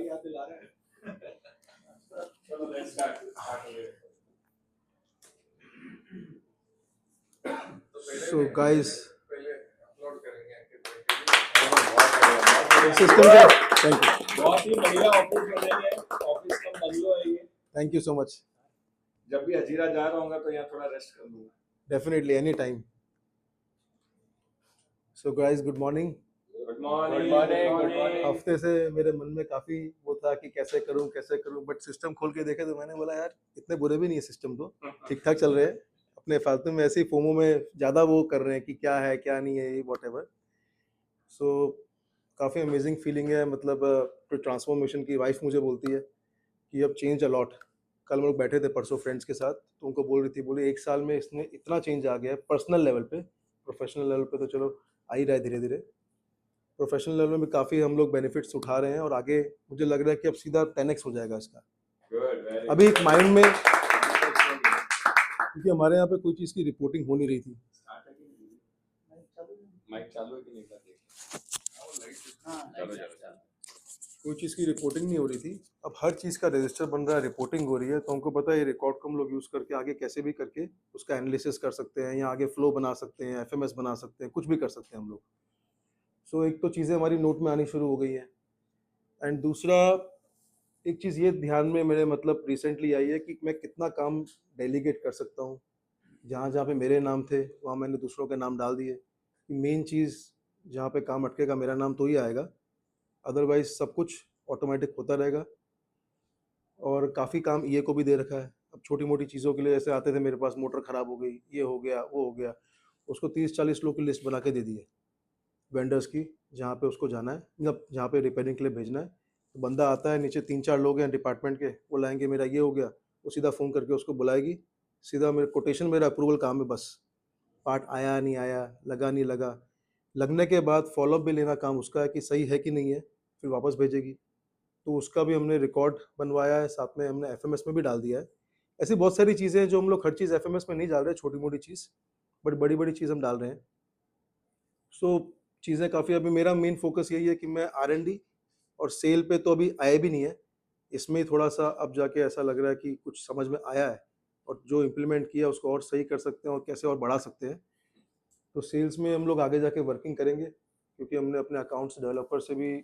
याद दिला रहे हैं। चलो लेट्स स्टार्ट So guys, पहले अपलोड करेंगे सिस्टम का थैंक यू, बहुत ही बढ़िया ऑफिस बनेंगे, ऑफिस का बंगलो है ये। Thank you so much. जब भी हजीरा जा रहा हूँ तो यहाँ थोड़ा रेस्ट कर लूंगा। Definitely any time. So guys, good morning. Good morning. हफ्ते से मेरे मन में काफी वो था कि कैसे करूं, बट सिस्टम खोल के देखे तो मैंने बोला यार इतने बुरे भी नहीं है सिस्टम, तो ठीक ठाक चल रहे हैं। अपने फालतू में ऐसे ही फोमो में ज्यादा वो कर रहे हैं कि क्या है क्या नहीं है, वॉट एवर। सो काफी अमेजिंग फीलिंग है। मतलब ट्रांसफॉर्मेशन की वाइफ मुझे बोलती है कि अब चेंज अलॉट। कल हम लोग बैठे थे परसों फ्रेंड्स के साथ, तो उनको बोल रही थी, बोले एक साल में इसने इतना चेंज आ गया है पर्सनल लेवल पे। प्रोफेशनल लेवल पे तो चलो आ ही रहा है धीरे धीरे, प्रोफेशनल लेवल में भी काफ़ी हम लोग बेनिफिट्स उठा रहे हैं और आगे मुझे लग रहा है कि अब सीधा 10x हो जाएगा इसका। अभी एक माइंड में, क्योंकि हमारे यहाँ पे कोई चीज़ की रिपोर्टिंग हो नहीं रही थी। माइक चालू है कि नहीं कर कोई चीज़ की रिपोर्टिंग नहीं हो रही थी, अब हर चीज़ का रजिस्टर बन रहा है, रिपोर्टिंग हो रही है। तो हमको पता है ये रिकॉर्ड को हम लोग यूज़ करके आगे कैसे भी करके उसका एनालिसिस कर सकते हैं, या आगे फ्लो बना सकते हैं, एफएमएस बना सकते हैं, कुछ भी कर सकते हैं हम लोग। सो एक तो चीज़ें हमारी नोट में आनी शुरू हो गई हैं, एंड दूसरा एक चीज़ ये ध्यान में मेरे मतलब रिसेंटली आई है कि मैं कितना काम डेलीगेट कर सकता हूँ। जहाँ जहाँ पे मेरे नाम थे वहाँ मैंने दूसरों के नाम डाल दिए कि मेन चीज़ जहाँ पे काम अटकेगा मेरा नाम तो ही आएगा, अदरवाइज सब कुछ ऑटोमेटिक होता रहेगा। और काफ़ी काम ये को भी दे रखा है। अब छोटी मोटी चीज़ों के लिए ऐसे आते थे मेरे पास, मोटर ख़राब हो गई, ये हो गया, वो हो गया, उसको 30-40 लोग की लिस्ट बना के दे दी है वेंडर्स की, जहाँ पे उसको जाना है, मतलब जहाँ पे रिपेयरिंग के लिए भेजना है। तो बंदा आता है, नीचे 3-4 लोग हैं डिपार्टमेंट के, वो लाएंगे मेरा ये हो गया, वो सीधा फ़ोन करके उसको बुलाएगी, सीधा मेरे कोटेशन मेरा अप्रूवल काम है बस। पार्ट आया नहीं आया, लगा नहीं लगा, लगने के बाद फॉलोअप भी लेना काम उसका है कि सही है कि नहीं है, फिर वापस भेजेगी। तो उसका भी हमने रिकॉर्ड बनवाया है, साथ में हमने एफएमएस में भी डाल दिया है। ऐसी बहुत सारी चीज़ें हैं जो हम लोग हर चीज़ एफएमएस में नहीं डाल रहे, छोटी मोटी चीज़, बट बड़ी बड़ी चीज़ हम डाल रहे हैं। सो चीज़ें काफ़ी, अभी मेरा मेन फोकस यही है कि मैं R&D और सेल पे तो अभी आए भी नहीं है, इसमें ही थोड़ा सा अब जाके ऐसा लग रहा है कि कुछ समझ में आया है, और जो इम्प्लीमेंट किया उसको और सही कर सकते हैं और कैसे और बढ़ा सकते हैं। तो सेल्स में हम लोग आगे जाके वर्किंग करेंगे, क्योंकि हमने अपने अकाउंट्स डेवलपर से भी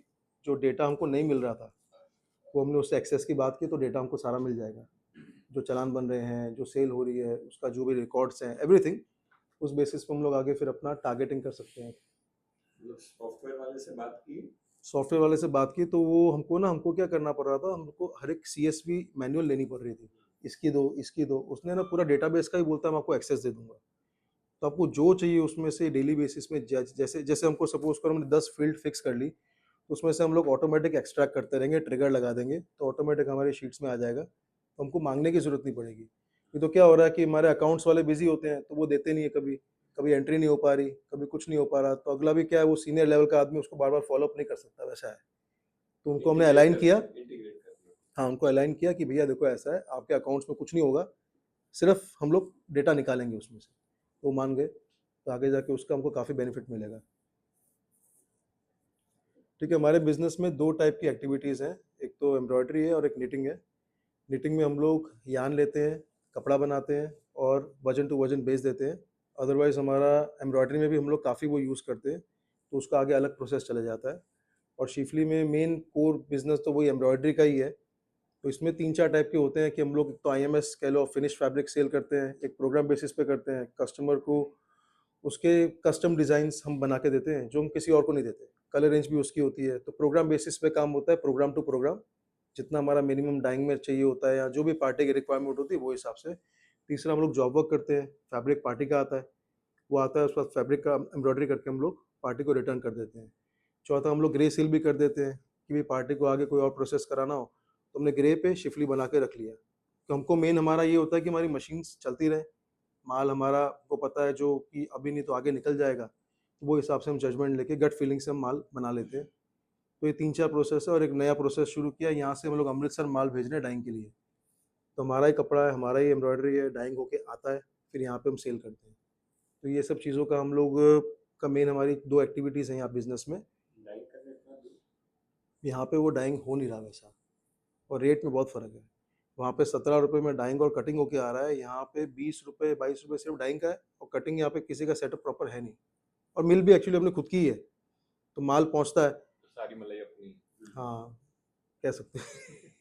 जो डेटा हमको नहीं मिल रहा था, वो हमने उससे एक्सेस की बात की, तो डेटा हमको सारा मिल जाएगा। जो चालान बन रहे हैं, जो सेल हो रही है, उसका जो भी रिकॉर्ड्स हैं, एवरीथिंग, उस बेसिस पे हम लोग आगे फिर अपना टारगेटिंग कर सकते हैं। सॉफ्टवेयर वाले से बात की? सॉफ्टवेयर वाले से बात की तो वो हमको क्या करना पड़ रहा था, हमको हर एक CSV मैनुअल लेनी पड़ रही थी, इसकी दो, उसने ना पूरा डेटाबेस का ही बोलता है मैं आपको एक्सेस दे दूंगा। तो आपको जो चाहिए उसमें से डेली बेसिस में जैसे जैसे हमको सपोज करो हमने 10 फील्ड फिक्स कर ली, तो उसमें से हम लोग ऑटोमेटिक एक्सट्रैक्ट करते रहेंगे, ट्रिगर लगा देंगे तो ऑटोमेटिक हमारे शीट्स में आ जाएगा, तो हमको मांगने की जरूरत नहीं पड़ेगी। ये तो क्या हो रहा है कि हमारे अकाउंट्स वाले बिजी होते हैं तो वो देते नहीं है, कभी कभी एंट्री नहीं हो पा रही, कभी कुछ नहीं हो पा रहा, तो अगला भी क्या है, वो सीनियर लेवल का आदमी उसको बार बार फॉलोअप नहीं कर सकता, वैसा है। तो उनको हमने अलाइन किया, हाँ उनको अलाइन किया कि भैया देखो ऐसा है, आपके अकाउंट्स में कुछ नहीं होगा, सिर्फ हम लोग डेटा निकालेंगे उसमें से। वो मान गए, तो आगे जाके उसका हमको काफ़ी बेनिफिट मिलेगा। ठीक है, हमारे बिजनेस में 2 टाइप की एक्टिविटीज़ हैं, एक तो एम्ब्रॉयडरी है और एक निटिंग है। निटिंग में हम लोग यान लेते हैं, कपड़ा बनाते हैं और वजन टू वजन बेच देते हैं। अदरवाइज़ हमारा एम्ब्रॉयडरी में भी हम लोग काफ़ी वो यूज़ करते हैं, तो उसका आगे अलग प्रोसेस चला जाता है। और शिफली में मेन कोर बिजनेस तो वही एम्ब्रॉयडरी का ही है। तो इसमें 3-4 टाइप के होते हैं कि हम लोग एक तो IMS कह लो, फिनिश फैब्रिक सेल करते हैं, एक प्रोग्राम बेसिस पे करते हैं, कस्टमर को उसके कस्टम डिज़ाइंस हम बना के देते हैं जो हम किसी और को नहीं देते, कलर रेंज भी उसकी होती है। तो प्रोग्राम बेसिस पे काम होता है, प्रोग्राम टू प्रोग्राम, जितना हमारा मिनिमम डाइंग में चाहिए होता है या जो भी पार्टी की रिक्वायरमेंट होती है वो हिसाब से। तीसरा हम लोग जॉब वर्क करते हैं, फैब्रिक पार्टी का आता है, वो आता है, उसके बाद फैब्रिक का एम्ब्रॉयडरी करके हम लोग पार्टी को रिटर्न कर देते हैं। चौथा हम लोग ग्रे सील भी कर देते हैं कि भाई पार्टी को आगे कोई और प्रोसेस कराना हो तो हमने ग्रे पे शिफली बना के रख लिया। तो हमको मेन हमारा ये होता है कि हमारी मशीन्स चलती रहे, माल हमारा को पता है जो कि अभी नहीं तो आगे निकल जाएगा, तो वो हिसाब से हम जजमेंट लेके गट फीलिंग से हम माल बना लेते हैं। तो ये 3-4 प्रोसेस है, और एक नया प्रोसेस शुरू किया, यहाँ से हम लोग अमृतसर माल भेज रहे हैं डाइंग के लिए। तो हमारा ही कपड़ा है, हमारा ही एम्ब्रॉयडरी है, डाइंग होके आता है, फिर यहाँ पे हम सेल करते हैं। तो ये सब चीज़ों का हम लोग का मेन, हमारी 2 एक्टिविटीज़ हैं यहाँ बिजनेस में। यहाँ पे वो डाइंग हो नहीं रहा वैसा, और रेट में बहुत फ़र्क है। वहाँ पे 17 रुपये में डाइंग और कटिंग होके आ रहा है, यहाँ पे 20 रुपये 22 रुपये सिर्फ डाइंग का है, और कटिंग यहाँ पे किसी का सेटअप प्रॉपर है नहीं, और मिल भी एक्चुअली अपनी खुद की ही है, तो माल पहुँचता है। तो सारी मलाई अपनी। हाँ, कह सकते हैं।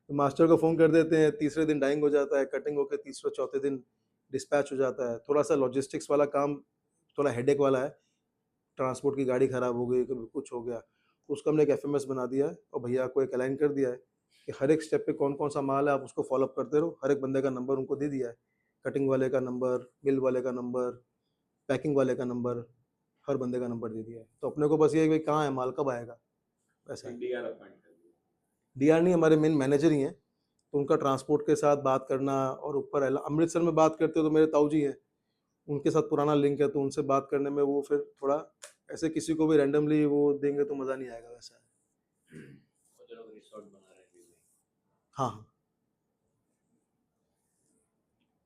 तो मास्टर को फ़ोन कर देते हैं, तीसरे दिन डाइंग हो जाता है, कटिंग होके तीसरे चौथे दिन डिस्पैच हो जाता है। थोड़ा सा लॉजिस्टिक्स वाला काम थोड़ा हेडेक वाला है, ट्रांसपोर्ट की गाड़ी खराब हो गई, कभी कुछ हो गया, तो उसका हमने एक एफएमएस बना दिया है और भैया को एक अलाइन कर दिया है कि हर एक स्टेप पे कौन कौन सा माल है, आप उसको फॉलोअप करते रहो। हर एक बंदे का नंबर उनको दे दिया है, कटिंग वाले का नंबर, मिल वाले का नंबर, पैकिंग वाले का नंबर, हर बंदे का नंबर दे दिया है। तो अपने को बस ये है कि भाई कहाँ है माल, कब आएगा, वैसा है। डीआर अपॉइंट कर दिया। डीआर नहीं, हमारे मेन मैनेजर ही हैं, तो उनका ट्रांसपोर्ट के साथ बात करना, और ऊपर अमृतसर में बात करते हो तो मेरे ताऊ जी हैं, उनके साथ पुराना लिंक है, तो उनसे बात करने में वो फिर थोड़ा, ऐसे किसी को भी रैंडमली वो देंगे तो मज़ा नहीं आएगा, वैसा है। वो जो लोग रिसोर्ट बना रहे हैं भी। हाँ हाँ,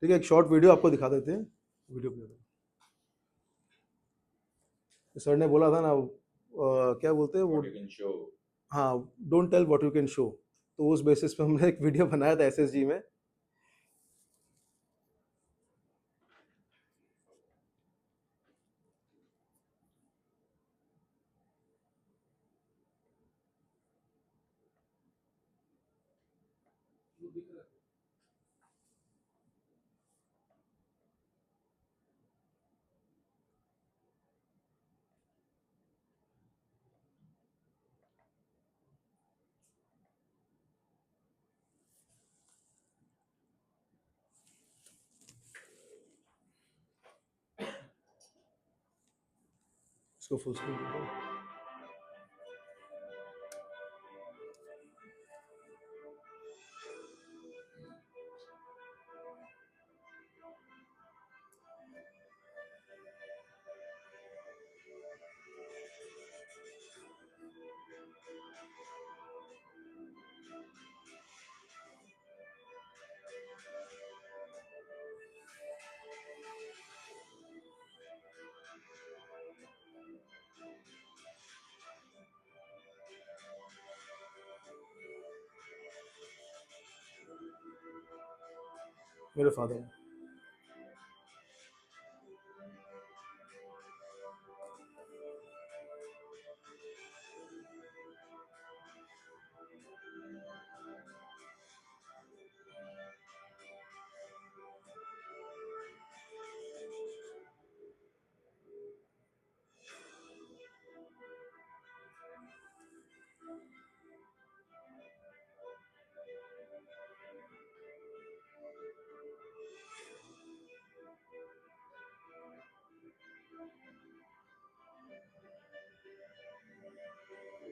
ठीक है, एक शॉर्ट वीडियो आपको दिखा देते हैं, वीडियो प्ले करो। सर ने बोला था ना, क्या बोलते हैं वो, What you can show। हाँ, don't tell what you can show, तो उस बेसिस पे हमने एक वीडियो बनाया था एसएसजी में। इसको फुल स्क्रीन कर दो। मेरे फादर,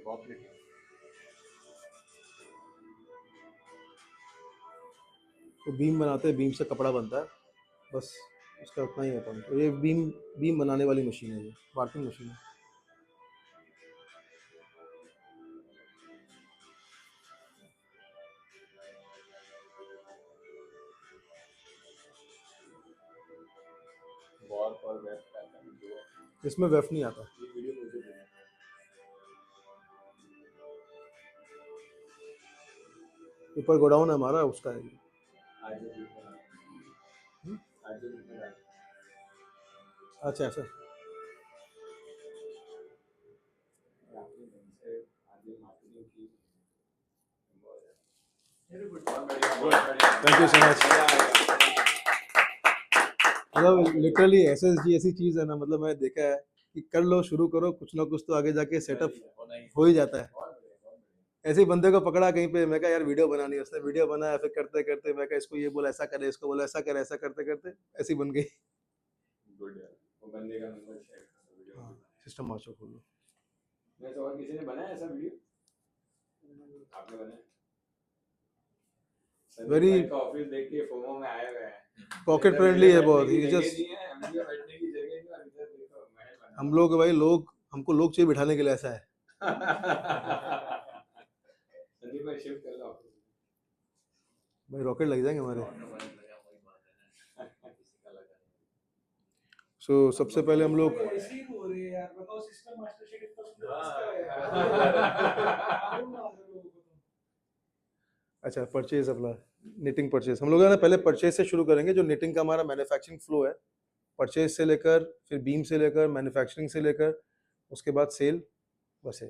बहुत लिखा। तो बीम बनाते हैं, बीम से कपड़ा बनता है, बस इसका उतना ही है पॉइंट। तो ये बीम बीम बनाने वाली मशीन है, ये वार्पिंग मशीन है। वॉर और वेब पैटर्न जो इसमें वेफ नहीं आता, ये वीडियो मुझे देना। ऊपर गोडाउन है हमारा, उसका है ये। आज जो देखना हम्म? आज जो देखना अच्छा ऐसा, आपने से आगे मार्केटिंग की। वेरी गुड, बहुत बढ़िया, बहुत बढ़िया। Thank you so much. मजा आएगा। मतलब लिटरली एसएसजी ऐसी चीज़ है ना, मतलब मैंने देखा है कि कर लो, शुरू करो, कुछ ना कुछ तो आगे जाके सेटअप हो ही जाता है। बहुत बढ़िया, बहुत बढ़िया। ऐसे ही बंदे को पकड़ा कहीं पे, मैं कहा यार वीडियो बनानी है, उसने वीडियो बनाया, फिर करते करते मैं कहा इसको ये बोला ऐसा करे, इसको बोला ऐसा करे, ऐसा करते करते ऐसी बन गई। गुड यार, वो बंदे का नंबर शेयर कर दो, वीडियो हाँ, भी बनाया। सिस्टम मास्टर खोल लो। वैसे और किसी ने बनाया ऐसा वीडियो? आपने बनाया? संदीप Very- भाई का ऑफिस देख के फोमो में आए हुए हैं। पॉकेट इधर फ्रेंडली है बैठने बहुत, की he जगह just, नहीं है, वीडियो बैठने की जगह नहीं, और इधर देखो महल बना हम लोग भाई, लोग हमको लोग चाहिए बिठाने के लिए, ऐसा है। संदीप भाई शिफ्ट कर लो ऑफिस। भाई रॉकेट लग जाएंगे हमारे। ऑटो बंद लगा, वही बात है ना, किसी का लगा नहीं। सो सबसे पहले हम लोग ऐसे ही हो रहे हैं यार, बताओ सिस्टम मास्टर शेड इतना सुंदर किसका है यार? मालूम ना आधा लोगों को तो। अच्छा परचेज अपना निटिंग परचेज हम लोग है ना पहले परचेज से शुरू करेंगे जो निटिंग का हमारा मैन्युफैक्चरिंग फ्लो है परचेज से लेकर फिर बीम से लेकर मैन्युफैक्चरिंग से लेकर उसके बाद सेल बस है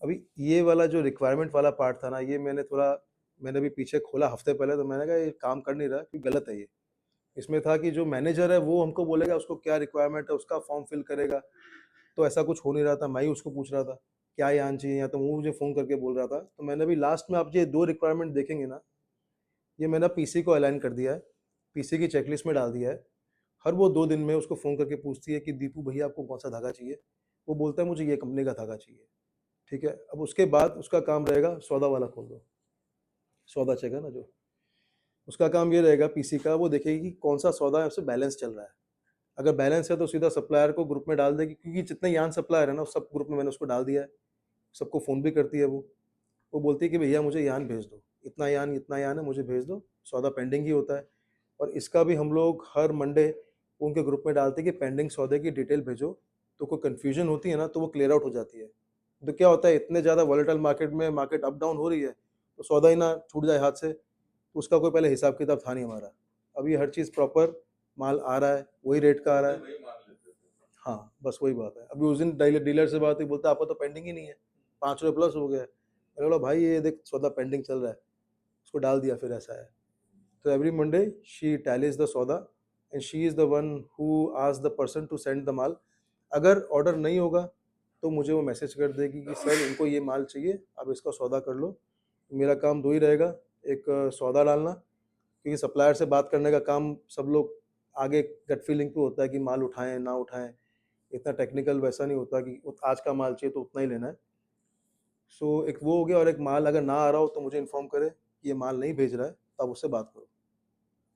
अभी ये वाला जो रिक्वायरमेंट वाला पार्ट था ना ये मैंने अभी पीछे खोला हफ्ते पहले तो मैंने कहा ये काम कर नहीं रहा कि गलत है ये इसमें था कि जो मैनेजर है वो हमको बोलेगा उसको क्या रिक्वायरमेंट है उसका फॉर्म फिल करेगा तो ऐसा कुछ हो नहीं रहा था मैं ही उसको पूछ रहा था क्या यान चाहिए या तो वो मुझे फ़ोन करके बोल रहा था तो मैंने अभी लास्ट में आप ये 2 रिक्वायरमेंट देखेंगे ना ये मैंने पीसी को अलाइन कर दिया है पीसी की चेकलिस्ट में डाल दिया है हर वो 2 दिन में उसको फ़ोन करके पूछती है कि दीपू भैया आपको कौन सा धागा चाहिए वो बोलता है मुझे ये कंपनी का धागा चाहिए ठीक है अब उसके बाद उसका काम रहेगा सौदा वाला खोल दो सौदा चेक है ना जो उसका काम ये रहेगा पीसी का वो देखेगी कि कौन सा सौदा है उससे बैलेंस चल रहा है अगर बैलेंस है तो सीधा सप्लायर को ग्रुप में डाल देगी क्योंकि जितने यान सप्लायर है ना उस सब ग्रुप में मैंने उसको डाल दिया है सबको फ़ोन भी करती है वो बोलती है कि भैया मुझे यान भेज दो इतना यान है मुझे भेज दो सौदा पेंडिंग ही होता है और इसका भी हम लोग हर मंडे उनके ग्रुप में डालते हैं कि पेंडिंग सौदे की डिटेल भेजो तो कोई कन्फ्यूजन होती है ना तो वो क्लियर आउट हो जाती है तो क्या होता है इतने ज़्यादा वॉलेटाइल मार्केट में मार्केट अप डाउन हो रही है तो सौदा ही ना छूट जाए हाथ से तो उसका कोई पहले हिसाब किताब था नहीं हमारा अभी हर चीज़ प्रॉपर माल आ रहा है वही रेट का आ रहा है हाँ बस वही बात है अभी उस दिन डीलर से बात हुई बोलता आपका तो पेंडिंग ही नहीं है 5 रुपये प्लस हो गया मैंने बोला भाई ये देख सौदा पेंडिंग चल रहा है उसको डाल दिया फिर ऐसा है तो every Monday she tallies the सौदा and she is the one who ask the person to send the माल अगर ऑर्डर नहीं होगा तो मुझे वो मैसेज कर देगी कि सर इनको ये माल चाहिए आप इसका सौदा कर लो मेरा काम 2 ही रहेगा एक सौदा डालना क्योंकि सप्लायर से बात करने का काम सब लोग आगे गट फीलिंग पे होता है कि माल उठाएं ना उठाएं इतना टेक्निकल वैसा नहीं होता कि आज का माल चाहिए तो उतना ही लेना है सो एक वो हो गया और एक माल अगर ना आ रहा हो तो मुझे इन्फॉर्म करे कि ये माल नहीं भेज रहा है तो आप उससे बात करो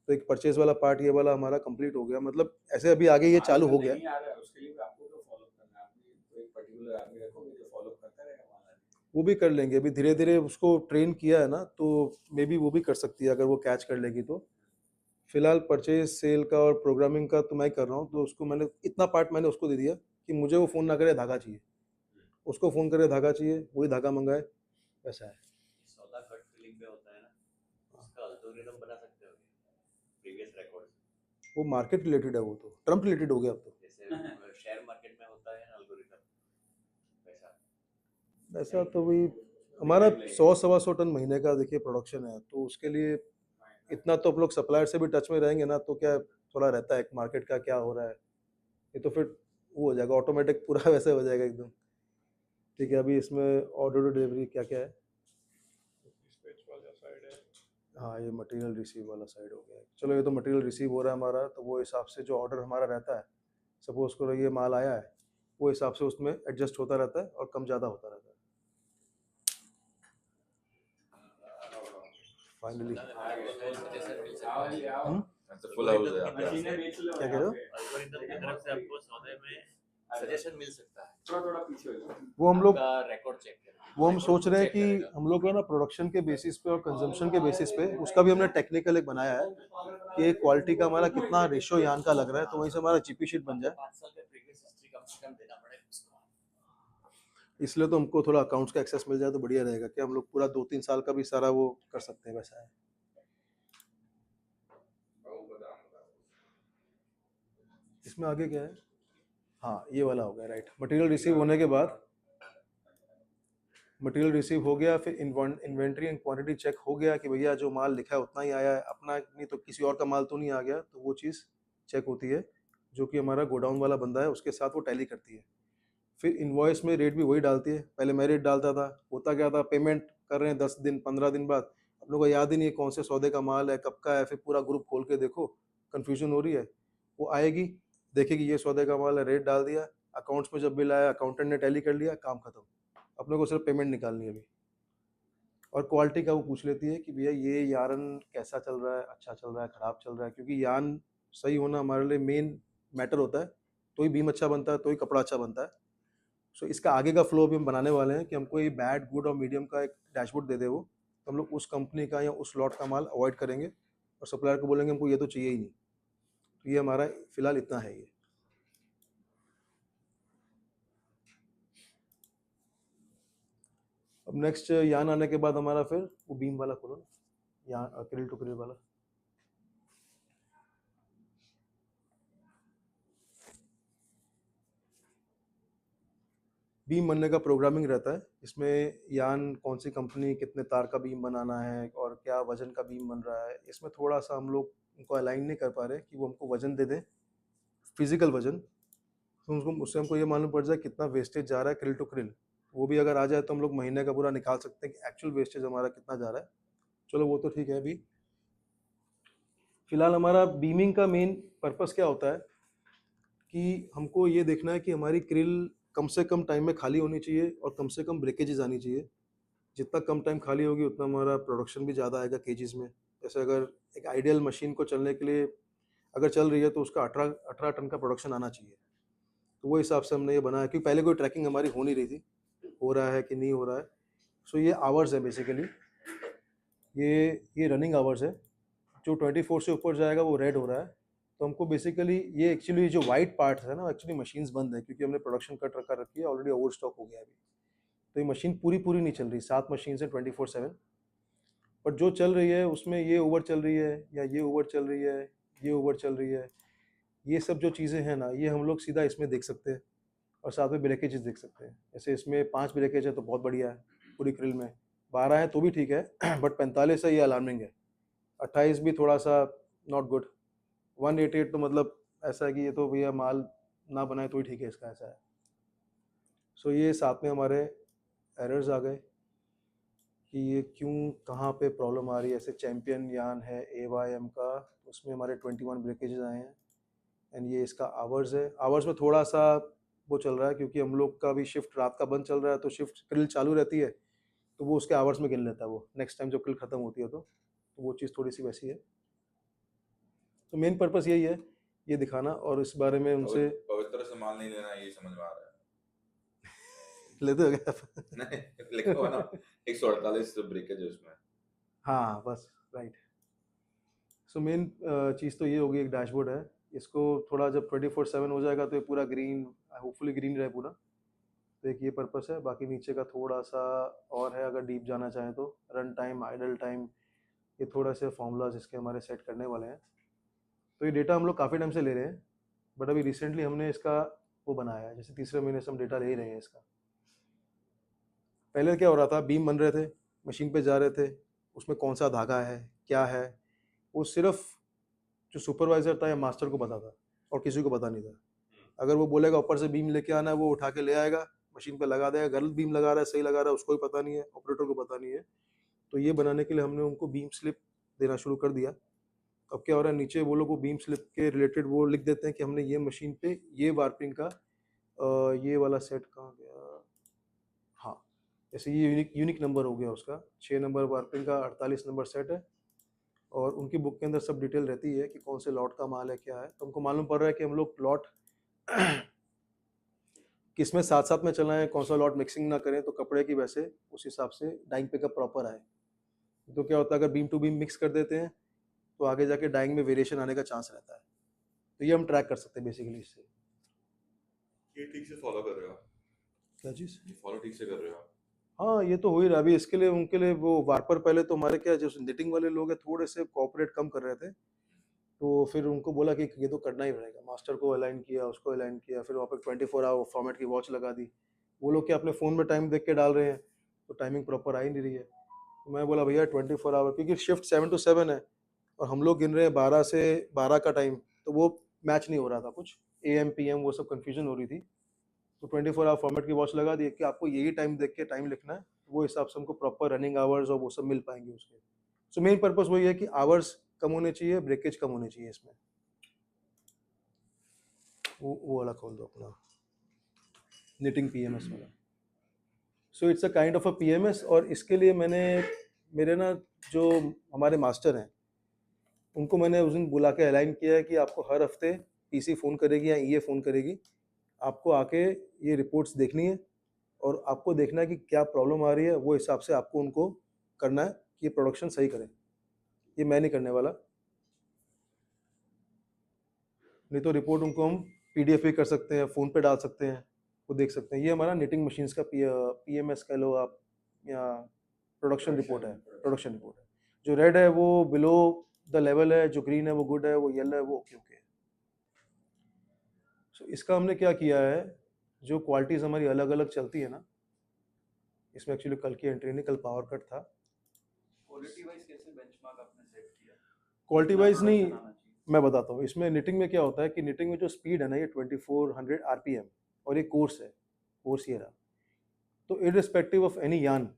तो एक परचेज वाला पार्ट ये वाला हमारा कंप्लीट हो गया मतलब ऐसे अभी आगे ये चालू हो गया नहीं आ रहा है उसके लिए भी आपको तो फॉलो करना है आपने तो एक पर्टिकुलर आदमी रखोगे जो फॉलो करता रहेगा माल आने वो भी कर लेंगे अभी धीरे धीरे उसको ट्रेन किया है ना तो मे बी वो भी कर सकती है अगर वो कैच कर लेगी तो फिलहाल परचेज सेल का और प्रोग्रामिंग का तो मैं कर रहा हूँ तो उसको मैंने इतना पार्ट मैंने उसको दे दिया कि मुझे वो फ़ोन ना करे धागा चाहिए उसको फ़ोन करे धागा चाहिए वही धागा मंगाए ऐसा है सौदा कट फिलिंग पे होता है ना उसका एल्गोरिथम बना सकते हो प्रीवियस रिकॉर्ड वो मार्केट रिलेटेड है वो तो ट्रम्प रिलेटेड हो गया अब तो जैसे शेयर मार्केट में होता है ना एल्गोरिथम वैसा ऐसा तो वही हमारा 100-125 टन महीने का देखिए प्रोडक्शन है तो उसके लिए इतना तो आप लोग सप्लायर से भी टच में रहेंगे ना तो क्या थोड़ा रहता है मार्केट का क्या हो रहा है ये तो फिर वो हो जाएगा ऑटोमेटिक पूरा वैसे हो जाएगा एकदम ठीक है अभी इसमें ऑर्डर टू डिलीवरी क्या क्या है डिस्पैच वाला साइड है। हाँ ये मटेरियल रिसीव वाला साइड हो गया चलो ये तो मटेरियल रिसीव हो रहा है हमारा तो वो हिसाब से जो ऑर्डर हमारा रहता है सपोज करो ये माल आया है वो हिसाब से उसमें एडजस्ट होता रहता है और कम ज़्यादा होता रहता है फाइनली तो फुल हाउस है आपका मशीनें बेच लो क्या कह रहे हो? एल्गोरिथम की तरफ से आपको सौदे में सजेशन मिल सकता है थोड़ा थोड़ा पीछे हो जाओ वो हम लोग आपका रिकॉर्ड चेक करें वो हम सोच रहे हैं कि हम लोग है ना प्रोडक्शन के बेसिस पे और कंजम्पशन के बेसिस पे उसका भी हमने टेक्निकल एक बनाया है कि क्वालिटी का हमारा कितना रेशियो यान का लग रहा है तो वहीं से हमारा जीपी शीट बन जाए 5 साल का प्रीवियस हिस्ट्री कम से कम देना पड़ेगा उसको इसलिए तो हमको थोड़ा अकाउंट्स का एक्सेस मिल जाए तो बढ़िया रहेगा कि हम लोग पूरा 2-3 साल का भी सारा वो कर सकते हैं वैसा है इसमें आगे क्या है हाँ ये वाला हो गया राइट मटेरियल रिसीव होने के बाद मटेरियल रिसीव हो गया फिर इन्वेंट्री एंड क्वांटिटी चेक हो गया कि भैया जो माल लिखा है उतना ही आया है अपना नहीं तो किसी और का माल तो नहीं आ गया तो वो चीज़ चेक होती है जो कि हमारा गोडाउन वाला बंदा है उसके साथ वो टैली करती है फिर इन्वॉइस में रेट भी वही डालती है पहले मैं रेट डालता था होता क्या था पेमेंट कर रहे हैं 10 दिन 15 दिन बाद आप लोगों को याद ही नहीं है कौन से सौदे का माल है कब का है फिर पूरा ग्रुप खोल के देखो कन्फ्यूजन हो रही है वो आएगी देखेगी ये सौदे का माल है रेट डाल दिया अकाउंट्स में जब बिल आया अकाउंटेंट ने टैली कर लिया काम खत्म अपने को सिर्फ पेमेंट निकालनी है अभी और क्वालिटी का वो पूछ लेती है कि भैया ये यार्न कैसा चल रहा है अच्छा चल रहा है ख़राब चल रहा है क्योंकि यार्न सही होना हमारे लिए मेन मैटर होता है तो ही बीम अच्छा बनता है तो ही कपड़ा अच्छा बनता है सो इसका आगे का फ्लो भी हम बनाने वाले हैं कि हमको ये बैड गुड और मीडियम का एक डैशबोर्ड दे दे वो तो हम लोग उस कंपनी का या उस लॉट का माल अवॉइड करेंगे और सप्लायर को बोलेंगे हमको ये तो चाहिए ही नहीं तो ये हमारा फिलहाल इतना है ये अब नेक्स्ट यान आने के बाद हमारा फिर वो बीम वाला खोलो, यहाँ एक्रिल टू एक्रिल वाला। बीम बनने का प्रोग्रामिंग रहता है, इसमें यान कौन सी कंपनी कितने तार का बीम बनाना है और क्या वजन का बीम बन रहा है, इसमें थोड़ा सा हम लोग उनको अलाइन नहीं कर पा रहे कि वो हमको वजन दे दें, फिजिकल वजन, तो उनको उससे हमको ये मालूम पड़ जाए कितना वेस्टेज जा रहा है क्रिल टू क्रिल। वो भी अगर आ जाए तो हम लोग महीने का पूरा निकाल सकते हैं कि एक्चुअल वेस्टेज हमारा कितना जा रहा है। चलो वो तो ठीक है। अभी फिलहाल हमारा बीमिंग का मेन पर्पस क्या होता है कि हमको ये देखना है कि हमारी क्रिल कम से कम टाइम में खाली होनी चाहिए और कम से कम ब्रेकेजेस आनी चाहिए। जितना कम टाइम खाली होगी उतना हमारा प्रोडक्शन भी ज़्यादा आएगा केजीज में। जैसे अगर एक आइडियल मशीन को चलने के लिए अगर चल रही है तो उसका 18 टन का प्रोडक्शन आना चाहिए। तो वो हिसाब से हमने ये बनाया, क्योंकि पहले कोई ट्रैकिंग हमारी हो नहीं रही थी, हो रहा है कि नहीं हो रहा है। सो ये आवर्स है बेसिकली, ये रनिंग आवर्स है। जो 24 से ऊपर जाएगा वो रेड हो रहा है। तो हमको बेसिकली ये एक्चुअली जो वाइट पार्ट है ना, एक्चुअली मशीन्स बंद है क्योंकि हमने प्रोडक्शन कट रखा रखी है, ऑलरेडी ओवर स्टॉक हो गया अभी। तो ये मशीन पूरी नहीं चल रही, 7 मशीन है 24/7। बट जो चल रही है उसमें ये ओवर चल रही है या ये ओवर चल रही है, ये ओवर चल रही है, ये सब जो चीज़ें हैं ना, ये हम लोग सीधा इसमें देख सकते हैं और साथ में ब्रेकेजेस देख सकते हैं। जैसे इसमें 5 ब्रेकेज है तो बहुत बढ़िया है पूरी क्रिल में, 12 है तो भी ठीक है बट 45 है ये अलार्मिंग है, 28 भी थोड़ा सा नॉट गुड, 188 तो मतलब ऐसा है कि ये तो भैया माल ना बनाए तो ही ठीक है इसका, ऐसा है। सो ये साथ में हमारे एरर्स आ गए कि ये क्यों कहाँ पे प्रॉब्लम आ रही है। ऐसे चैम्पियन यान है AYM का, उसमें हमारे 21 ब्रेकेजेस आए हैं एंड ये इसका आवर्स है। आवर्स में थोड़ा सा वो चल रहा है क्योंकि हम लोग का भी शिफ्ट रात का बंद चल रहा है, तो शिफ्ट क्रिल चालू रहती है तो वो उसके आवर्स में गिन लेता है वो, नेक्स्ट टाइम जब क्रिल ख़त्म होती है तो वो चीज़ थोड़ी सी वैसी है। तो मेन पर्पस यही है, ये दिखाना और इस बारे में उनसे पवित्र से माल नहीं लेना, ये समझ में आ रहा है। लेते हो क्या? नहीं, लिखा हुआ ना 148 ब्रेकेज है उसमें। हाँ बस राइट। सो मेन चीज़ तो ये होगी, एक डैशबोर्ड है, इसको थोड़ा जब 24/7 हो जाएगा तो ये पूरा ग्रीन, होपफुली ग्रीन रहे पूरा। तो एक ये पर्पस है। बाकी नीचे का थोड़ा सा और है, अगर डीप जाना चाहें तो रन टाइम, आइडल टाइम, ये थोड़ा से फॉर्मूलाज इसके हमारे सेट करने वाले हैं। तो ये डेटा हम लोग काफ़ी टाइम से ले रहे हैं बट अभी रिसेंटली हमने इसका वो बनाया है, जैसे तीसरे महीने से हम डेटा ले ही रहे हैं इसका। पहले क्या हो रहा था, बीम बन रहे थे, मशीन पे जा रहे थे, उसमें कौन सा धागा है क्या है वो सिर्फ जो सुपरवाइज़र था या मास्टर को पता था और किसी को पता नहीं था। अगर वो बोलेगा ऊपर से बीम लेके आना है, वो उठा के ले आएगा, मशीन पे लगा देगा, गलत बीम लगा रहा है सही लगा रहा है उसको भी पता नहीं है, ऑपरेटर को पता नहीं है। तो ये बनाने के लिए हमने उनको बीम स्लिप देना शुरू कर दिया। अब क्या हो रहा है, नीचे वो लोग वो बीम स्लिप के रिलेटेड वो लिख देते हैं कि हमने ये मशीन पे ये वार्पिंग का ये वाला सेट कहाँ गया, हाँ जैसे ये यूनिक नंबर हो गया उसका, 6 नंबर वार्पिंग का 48 नंबर सेट है और उनकी बुक के अंदर सब डिटेल रहती है कि कौन से लॉट का माल है क्या है। तो हमको मालूम पड़ रहा है कि हम लोग लॉट किसमें साथ साथ में चलाएं, कौन सा लॉट मिक्सिंग ना करें तो कपड़े की वैसे उस हिसाब से डाइंग पिकअप प्रॉपर आए। तो क्या होता है, अगर बीम टू बीम मिक्स कर देते हैं तो आगे जाके डाइंग में वेरिएशन आने का चांस रहता है। तो ये हम ट्रैक कर सकते हैं बेसिकली इससे। ये ठीक से फॉलो कर रहे हो? क्या चीज़? ये फॉलो ठीक से कर रहे हो? हाँ ये तो हो ही रहा। अभी इसके लिए उनके लिए वो वार्पर, पहले तो हमारे क्या जो निटिंग वाले लोग हैं थोड़े से कोऑपरेट कम कर रहे थे, तो फिर उनको बोला कि ये तो करना ही पड़ेगा। मास्टर को अलाइन किया, उसको अलाइन किया, फिर वहाँ पर 24 आवर फॉर्मेट की वॉच लगा दी। वो लोग क्या अपने फ़ोन में टाइम देख के डाल रहे हैं तो टाइमिंग प्रॉपर आ ही नहीं रही है। तो मैं बोला भैया 24 आवर, क्योंकि शिफ्ट 7 to 7 है और हम लोग गिन रहे हैं 12 से 12 का टाइम, तो वो मैच नहीं हो रहा था, कुछ AM PM वो सब कन्फ्यूजन हो रही थी। तो 24 आवर फॉर्मेट की वॉच लगा दी कि आपको यही टाइम देख के टाइम लिखना है, वो हिसाब से हमको प्रॉपर रनिंग आवर्स और वो सब मिल पाएंगे उसके। सो मेन पर्पस वही है कि आवर्स कम होने चाहिए, ब्रेकेज कम होने चाहिए इसमें। वो वाला खोल दो अपना निटिंग PMS वाला। So it's a kind of a PMS और इसके लिए मैंने मेरे ना जो हमारे मास्टर हैं उनको मैंने उस दिन बुला के अलाइन किया है कि आपको हर हफ्ते PC फ़ोन करेगी या EA फ़ोन करेगी, आपको आके ये रिपोर्ट्स देखनी है और आपको देखना है कि क्या प्रॉब्लम आ रही है, वो हिसाब से आपको उनको करना है कि ये प्रोडक्शन सही करें। ये मैं नहीं करने वाला, नहीं तो रिपोर्ट उनको हम PDF पे कर सकते हैं, फ़ोन पे डाल सकते हैं, वो देख सकते हैं। ये हमारा निटिंग मशीन्स का PMS कह लो आप या प्रोडक्शन रिपोर्ट है, प्रोडक्शन रिपोर्ट है। जो रेड है वो बिलो द लेवल है, जो ग्रीन है वो गुड है, वो येलो है वो ओके ओके है। सो इसका हमने क्या किया है, जो क्वालिटीज़ हमारी अलग अलग चलती है ना, इसमें एक्चुअली कल की एंट्री नहीं, कल पावर कट था। क्वालिटी वाइज कैसे बेंचमार्क आपने सेट किया? क्वालिटी वाइज नहीं, Production आना चाहिए। मैं बताता हूँ। इसमें निटिंग में क्या होता है कि निटिंग में जो स्पीड है ना, ये 2400 आरपीएम और ये कोर्स है, कोर्स ये रहा। तो इररिस्पेक्टिव ऑफ एनी यान,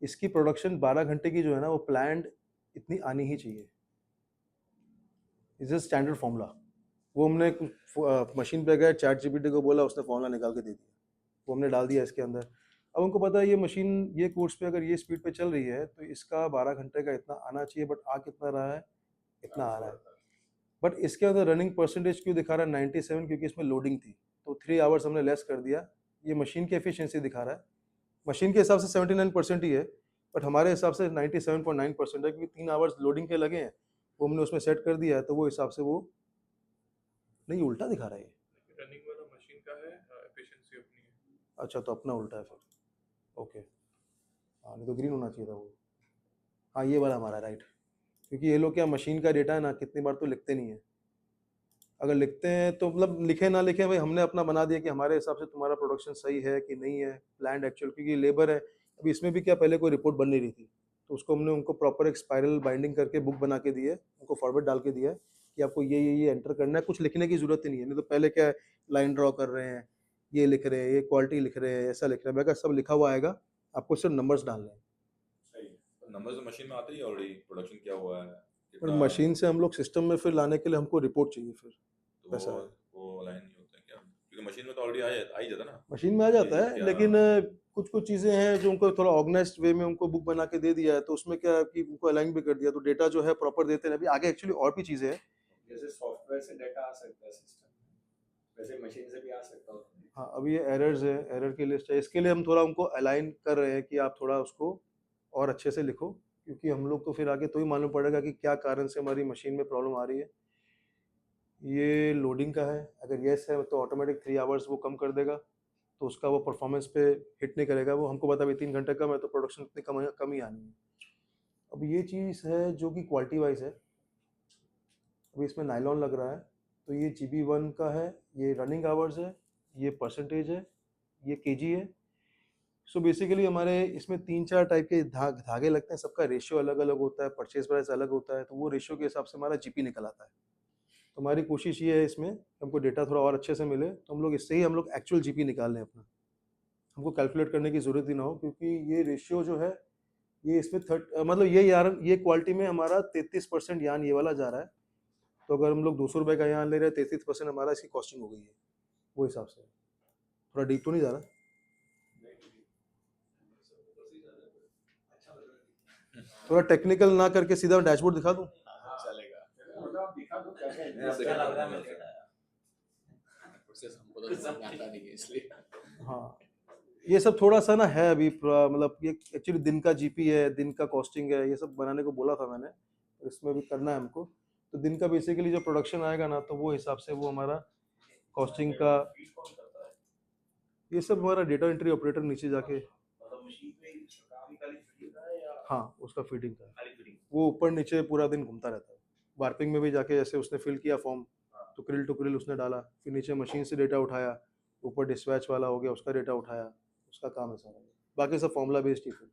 इसकी प्रोडक्शन 12 घंटे की जो है ना, वो प्लान्ड इतनी आनी ही चाहिए। Is standard formula. वो हमने मशीन पे गए, चैट जीपीटी को बोला, उसने फॉर्मूला निकाल के दे दिया, वो हमने डाल दिया इसके अंदर। अब उनको पता है ये मशीन ये कोर्स पे अगर ये स्पीड पे चल रही है तो इसका 12 घंटे का इतना आना चाहिए, बट आ कितना रहा है, इतना आ रहा है। बट इसके अंदर रनिंग परसेंटेज क्यों दिखा रहा है 97, क्योंकि इसमें लोडिंग थी, तो 3 आवर्स हमने लेस कर दिया। ये मशीन की एफिशिएंसी दिखा रहा है, मशीन के हिसाब से 79% ही है, बट हमारे हिसाब से 97.9% है, क्योंकि 3 आवर्स लोडिंग के लगे हैं, वो हमने उसमें सेट कर दिया है, तो वो हिसाब से वो नहीं, उल्टा दिखा रहा है ये। रनिंग वाला मशीन का है, एफिशिएंसी अपनी है। अच्छा, तो अपना उल्टा है फिर, ओके। हाँ, नहीं तो ग्रीन होना चाहिए था वो। हाँ, ये वाला हमारा राइट, क्योंकि ये लोग क्या मशीन का डेटा है ना, कितनी बार तो लिखते नहीं है। अगर लिखते हैं तो मतलब लिखे ना लिखे, भाई हमने अपना बना दिया कि हमारे हिसाब से तुम्हारा प्रोडक्शन सही है कि नहीं है, प्लान्ड एक्चुअल, क्योंकि लेबर है। अभी इसमें भी क्या, पहले कोई रिपोर्ट बन नहीं रही थी, तो उसको हमने उनको प्रॉपर एक स्पाइरल बाइंडिंग करके बुक बना के दी है, उनको फॉर्मेट डाल के दिया है कि आपको ये एंटर करना है, कुछ लिखने की जरूरत ही नहीं है। नहीं तो पहले क्या है, लाइन ड्रॉ कर रहे हैं, ये लिख रहे हैं, ये क्वालिटी लिख रहे हैं, ऐसा लिख रहे हैं। मैं कहा सब लिखा हुआ आएगा, आपको सिर्फ नंबर्स डालने हैं। सही है। नंबर्स तो मशीन में आते ही ऑलरेडी प्रोडक्शन क्या हुआ है, पर कितना मशीन से हम लोग सिस्टम में फिर लाने के लिए हमको रिपोर्ट चाहिए फिर। तो ऐसा है। वो लाइन नहीं होता है क्या, क्योंकि मशीन में तो ऑलरेडी आ ही जाता ना। मशीन में आ जाता ये है, क्या- लेकिन कुछ कुछ चीज़ें हैं जो उनको थोड़ा ऑर्गेनाइज्ड वे में उनको बुक बना के दे दिया है, तो उसमें क्या है कि उनको अलाइन भी कर दिया, तो डेटा जो है प्रॉपर देते हैं। अभी आगे एक्चुअली और भी चीज़ें हैं। जैसे सॉफ्टवेयर से डेटा आ सकता है सिस्टम में, वैसे मशीन से भी आ सकता हो। हाँ, अभी ये एरर्स है, एरर की लिस्ट है, इसके लिए हम थोड़ा उनको अलाइन कर रहे हैं कि आप थोड़ा उसको और अच्छे से लिखो, क्योंकि हम लोग को फिर आगे तो ही मालूम पड़ेगा कि क्या कारण से हमारी मशीन में प्रॉब्लम आ रही है। ये लोडिंग का है, अगर येस है तो ऑटोमेटिक 3 आवर्स वो कम कर देगा, तो उसका वो परफॉर्मेंस पे हिट नहीं करेगा। वो हमको पता भी 3 घंटे कम है तो प्रोडक्शन इतनी कम ही आनी है। अब ये चीज़ है जो कि क्वालिटी वाइज है। अभी इसमें नायलॉन लग रहा है, तो ये GB1 का है, ये रनिंग आवर्स है, ये परसेंटेज है, ये केजी है। सो बेसिकली हमारे इसमें 3-4 टाइप के धागे लगते हैं, सबका रेशियो अलग अलग होता है, परचेज प्राइस अलग होता है, तो वो रेशियो के हिसाब से हमारा जीपी निकल आता है। तो हमारी कोशिश ये है इसमें हमको डेटा थोड़ा और अच्छे से मिले, तो हम लोग इससे ही हम लोग एक्चुअल जीपी निकाल लें अपना, हमको कैलकुलेट करने की ज़रूरत ही ना हो, क्योंकि ये रेशियो जो है ये इसमें मतलब ये यार ये क्वालिटी में हमारा 33% यान ये वाला जा रहा है। तो अगर हम लोग 200 रुपये का यान ले रहे हैं, 33% हमारा इसकी कॉस्टिंग हो गई है, वो हिसाब से। थोड़ा डीप तो नहीं जा रहा? थोड़ा टेक्निकल ना करके सीधा डैशबोर्ड दिखा दूँ? चलेगा। मतलब आप दिखा दो क्या है। अच्छा लग रहा है मेरे को। प्रोसेस हमको तो समझ में आता नहीं है इसलिए। हाँ, ये सब थोड़ा सा ना है अभी मतलब ये एक्चुअली दिन का जीपी है, दिन का कॉस्टिंग है, ये सब बनाने को बोला था मैंने, इसमें भी करना है हमको। तो दिन का बेसिकली जो प्रोडक्शन आएगा ना, तो वो हिसाब से वो हमारा कॉस्टिंग का, ये सब हमारा डेटा एंट्री ऑपरेटर नीचे जाके, मतलब मशीन पे खाली फिटिंग का है या हाँ उसका फीडिंग का, खाली फिटिंग? वो ऊपर नीचे पूरा दिन घूमता रहता है। वार्पिंग में भी जाके जैसे उसने फिल किया फॉर्म, तो क्रिल टू क्रिल उसने डाला, फिर नीचे मशीन से डेटा उठाया, ऊपर डिस्पैच वाला हो गया उसका डेटा उठाया, उसका काम है सारा। बाकी सब फॉर्मूला बेस्ड ही, फिर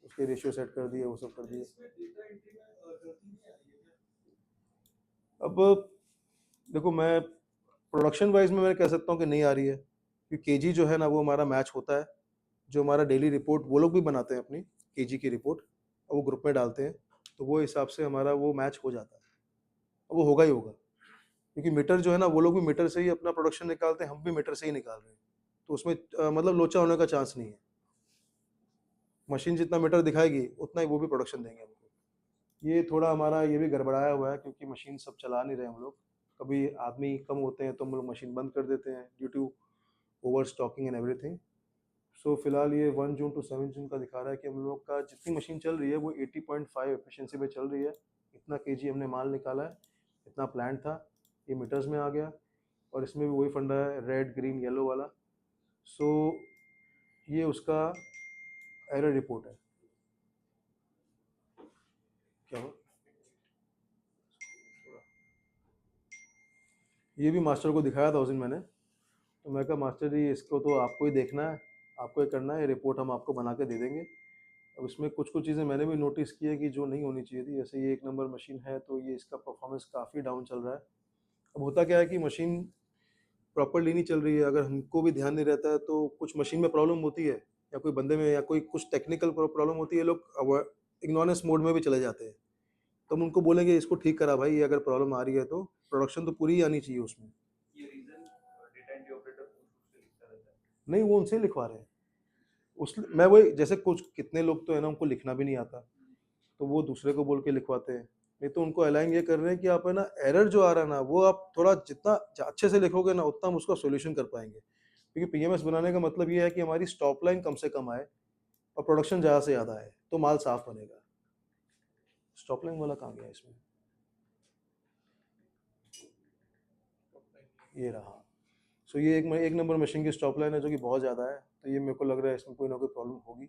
उसके रेशियो सेट कर दिए, वो सब कर दिए। इसमें डेटा एंट्री में गलती नहीं आ रही है क्या? अब देखो, मैं प्रोडक्शन वाइज में मैं कह सकता हूँ कि नहीं आ रही है, क्योंकि केजी जो है ना वो हमारा मैच होता है। जो हमारा डेली रिपोर्ट वो लोग भी बनाते हैं अपनी केजी की रिपोर्ट, और वो ग्रुप में डालते हैं, तो वो हिसाब से हमारा वो मैच हो जाता है। और वो होगा ही होगा, क्योंकि मीटर जो है ना वो लोग भी मीटर से ही अपना प्रोडक्शन निकालते हैं, हम भी मीटर से ही निकाल रहे हैं, तो उसमें मतलब लोचा होने का चांस नहीं है। मशीन जितना मीटर दिखाएगी उतना ही वो भी प्रोडक्शन देंगे हमको। ये थोड़ा हमारा ये भी गड़बड़ाया हुआ है, क्योंकि मशीन सब चला नहीं रहे हम लोग। कभी आदमी कम होते हैं तो हम लोग मशीन बंद कर देते हैं due to over stocking and everything. So फिलहाल ये 1 जून टू 7 जून का दिखा रहा है कि हम लोग का जितनी मशीन चल रही है वो 80.5 एफिशिएंसी पे चल रही है। इतना केजी हमने माल निकाला है, इतना प्लांट था, ये मीटर्स में आ गया। और इसमें भी वही फंडा है, रेड ग्रीन येलो वाला। सो ये उसका एरर रिपोर्ट है। क्या हुआ? ये भी मास्टर को दिखाया था उस दिन मैंने, तो मैं कहा मास्टर जी इसको तो आपको ही देखना है, आपको ही करना है, ये रिपोर्ट हम आपको बना के दे देंगे। अब इसमें कुछ कुछ चीज़ें मैंने भी नोटिस की है कि जो नहीं होनी चाहिए थी, जैसे ये 1 नंबर मशीन है तो ये इसका परफॉर्मेंस काफ़ी डाउन चल रहा है। अब होता क्या है कि मशीन प्रॉपरली नहीं चल रही है, अगर हमको भी ध्यान नहीं रहता है तो कुछ मशीन में प्रॉब्लम होती है या कोई बंदे में या कोई कुछ टेक्निकल प्रॉब्लम होती है, लोग इग्नोरेंस मोड में भी चले जाते हैं। तो हम उनको बोलेंगे इसको ठीक करा भाई, ये अगर प्रॉब्लम आ रही है तो प्रोडक्शन तो पूरी ही आनी चाहिए उसमें। ये रीजन डेटा एंट्री ऑपरेटर से लिखता रहता है। नहीं, वो उनसे लिखवा रहे हैं। उस मैं वही, जैसे कुछ कितने लोग तो है ना उनको लिखना भी नहीं आता, तो वो दूसरे को बोल के लिखवाते हैं। नहीं तो उनको अलाइन ये कर रहे हैं कि आप है ना एरर जो आ रहा है ना वो आप थोड़ा जितना अच्छे से लिखोगे ना उतना हम उसका सॉल्यूशन कर पाएंगे, क्योंकि पीएमएस बनाने का मतलब ये है कि हमारी स्टॉप लाइन कम से कम आए और प्रोडक्शन ज़्यादा से ज़्यादा आए तो माल साफ बनेगा। स्टॉप लाइन वाला कहाँ गया इसमें? ये रहा। सो ये एक नंबर मशीन की स्टॉप लाइन है जो कि बहुत ज़्यादा है, तो ये मेरे को लग रहा है इसमें कोई ना कोई प्रॉब्लम होगी।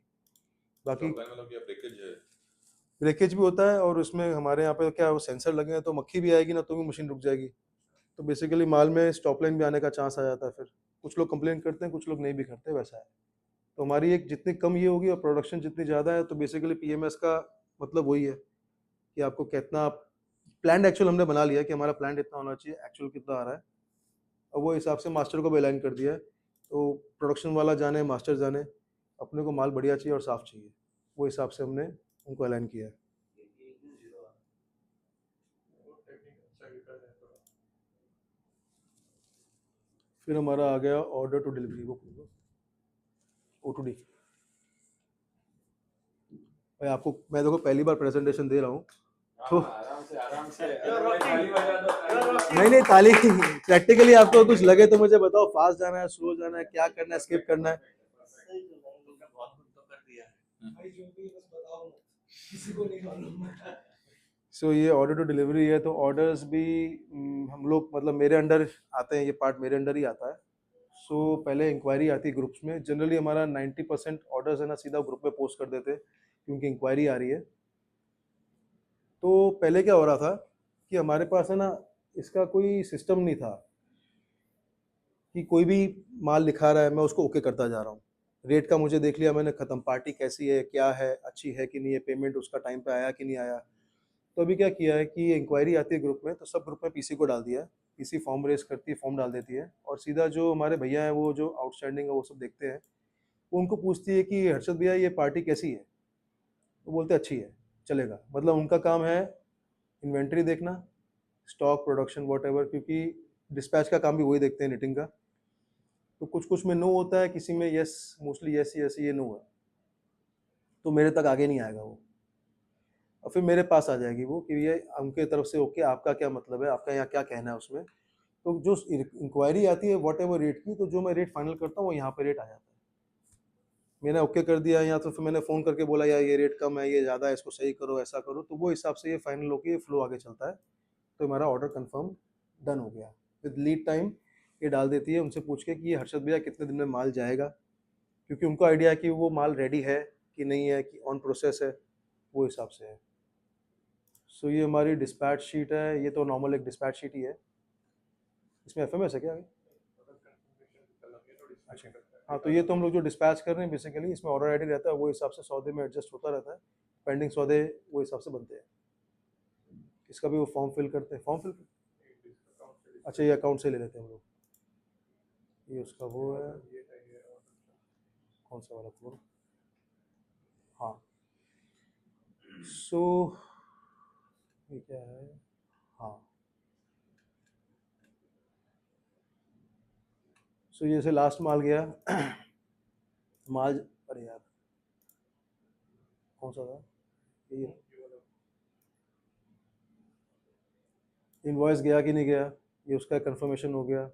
बाकी Top line मतलब क्या ब्रेकेज है? ब्रेकेज भी होता है और उसमें हमारे यहाँ पे क्या वो सेंसर लगे हैं, तो मक्खी भी आएगी ना तो भी मशीन रुक जाएगी, तो बेसिकली माल में स्टॉप लाइन भी आने का चांस आ जाता है। फिर कुछ लोग कंप्लेन करते हैं, कुछ लोग नहीं भी करते, वैसा है। तो हमारी एक जितनी कम ये होगी और प्रोडक्शन जितनी ज़्यादा है, तो बेसिकली पीएमएस का मतलब वही है कि आपको कितना प्लान एक्चुअल हमने बना लिया है कि हमारा प्लान इतना होना चाहिए, एक्चुअल कितना आ रहा है, और वो हिसाब से मास्टर को भी अलाइन कर दिया है। तो प्रोडक्शन वाला जाने, मास्टर जाने, अपने को माल बढ़िया चाहिए और साफ़ चाहिए, वो हिसाब से हमने उनको अलाइन किया है। वो टेक्निकल साइड का है थोड़ा। फिर हमारा आ गया ऑर्डर टू डिलीवरी, वो O2D। भाई आपको मैं देखो पहली बार प्रेजेंटेशन दे रहा हूँ, तो आराम से आराम से। You're भाई rocking. ताली बजा दो, ताली You're बजा दो। rocking. नहीं नहीं ताली प्रैक्टिकली आपको कुछ लगे तो मुझे बताओ, फास्ट जाना है, स्लो जाना है, क्या करना है, स्किप करना है। सही चल रहा है। तुमने बहुत कुछ तो कर दिया है। भाई जो भी है बस बताओ मत, किसी को नहीं मालूम। सो ये ऑर्डर टू डिलीवरी है, तो ऑर्डर्स भी हम लोग मतलब मेरे अंडर आते हैं, ये पार्ट मेरे अंडर ही आता है। सो पहले इंक्वायरी आती है ग्रुप्स में, जनरली हमारा 90% ऑर्डर्स है ना सीधा ग्रुप में पोस्ट कर देते हैं क्योंकि इंक्वायरी आ रही है। तो पहले क्या हो रहा था कि हमारे पास है ना इसका कोई सिस्टम नहीं था कि कोई भी माल लिखा रहा है मैं उसको ओके करता जा रहा हूँ, रेट का मुझे देख लिया मैंने, ख़त्म, पार्टी कैसी है, क्या है, अच्छी है कि नहीं है, पेमेंट उसका टाइम पे आया कि नहीं आया। तो अभी क्या किया है कि इंक्वायरी आती है ग्रुप में, तो सब ग्रुप में पीसी को डाल दिया है, पीसी फॉर्म रेस करती है, फॉर्म डाल देती है, और सीधा जो हमारे भैया हैं वो जो आउटस्टैंडिंग है वो सब देखते हैं, वो उनको पूछती है कि हर्षद भैया ये पार्टी कैसी है, तो बोलते अच्छी है, चलेगा। मतलब उनका काम है इन्वेंट्री देखना, स्टॉक, प्रोडक्शन, वॉट एवर, क्योंकि डिस्पैच का काम भी वही देखते हैं, नीटिंग का। तो कुछ कुछ में नो होता है, किसी में यस, मोस्टली यस यस ये नो है, तो मेरे तक आगे नहीं आएगा वो, और फिर मेरे पास आ जाएगी वो कि ये उनके तरफ से ओके, आपका क्या मतलब है, आपका यहाँ क्या कहना है उसमें। तो जो इंक्वायरी आती है वॉट एवर रेट की, तो जो मैं रेट फाइनल करता हूँ वो यहाँ पे रेट आ जाता है। मैंने ओके कर दिया या तो फिर मैंने फ़ोन करके बोला यार ये रेट कम है, ये ज़्यादा है, इसको सही करो, ऐसा करो, तो वो हिसाब से ये फाइनल होकर ये फ्लो आगे चलता है। तो हमारा ऑर्डर कंफर्म डन हो गया। विद लीड टाइम ये डाल देती है उनसे पूछ के कि ये हर्षद भैया कितने दिन में माल जाएगा, क्योंकि उनको आइडिया है कि वो माल रेडी है कि नहीं है, कि ऑन प्रोसेस है, वो हिसाब से है। सो ये हमारी डिस्पैच शीट है, ये तो नॉर्मल एक डिस्पैच शीट ही है। इसमें एफएमएस है क्या आगे? अच्छा, हाँ, तो ये तो हम लोग जो डिस्पैच कर रहे हैं बेसिकली इसमें ऑर्डर आईडी रहता है, वो हिसाब से सौदे में एडजस्ट होता रहता है, पेंडिंग सौदे वो हिसाब से बनते हैं। इसका भी वो फॉर्म फिल करते हैं, फॉर्म फिल, अच्छा ये अकाउंट से ले लेते हैं हम लोग। ये उसका वो है, कौन सा वाला फ्लोर, हाँ। सो ये क्या है, हाँ। सो ये से लास्ट माल गया माल, अरे यार कौन सा था ये, इनवॉइस गया कि नहीं गया, ये उसका कंफर्मेशन हो गया।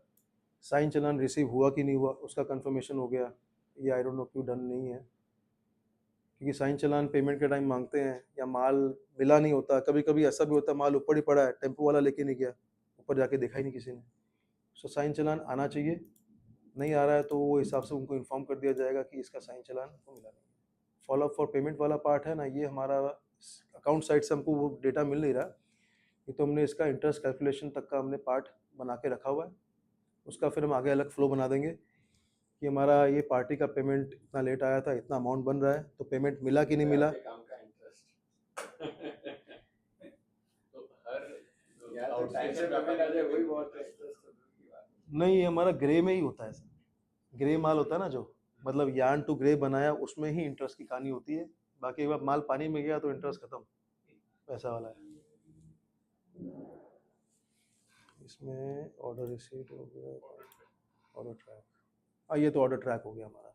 साइन चलान रिसीव हुआ कि नहीं हुआ, उसका कंफर्मेशन हो गया। ये आई डोंट नो क्यों डन नहीं है, क्योंकि साइन चलान पेमेंट के टाइम मांगते हैं या माल मिला नहीं होता, कभी कभी ऐसा भी होता है माल ऊपर ही पड़ा है, टेम्पो वाला लेके नहीं गया, ऊपर जाके देखा ही नहीं किसी ने। सो साइन चलान आना चाहिए, नहीं आ रहा है तो वो हिसाब से उनको इन्फॉर्म कर दिया जाएगा कि इसका साइन चलान को मिला नहीं। फॉलो अप फॉर पेमेंट वाला पार्ट है ना, ये हमारा अकाउंट साइड से हमको वो डेटा मिल नहीं रहा। ये तो हमने इसका इंटरेस्ट कैलकुलेशन तक का हमने पार्ट बना के रखा हुआ है, उसका फिर हम आगे अलग फ्लो बना देंगे कि हमारा ये पार्टी का पेमेंट इतना लेट आया था, इतना अमाउंट बन रहा है, तो पेमेंट मिला कि नहीं मिला। आपके काम का इंटरेस्ट तो हर यार तो टाइम से पेमेंट आ जाए वही बहुत है इंटरेस्ट की बात है। नहीं, ये हमारा ग्रे में ही होता है सर, ग्रे माल होता है ना, जो मतलब यार्न टू ग्रे बनाया उसमें ही इंटरेस्ट की कहानी होती है, बाकी एक बार माल पानी में गया तो इंटरेस्ट खत्म, वैसा वाला है। इसमें ऑर्डर रिसीट हो गया, ऑर्डर ट्रैक, हाँ ये तो ऑर्डर ट्रैक हो गया हमारा।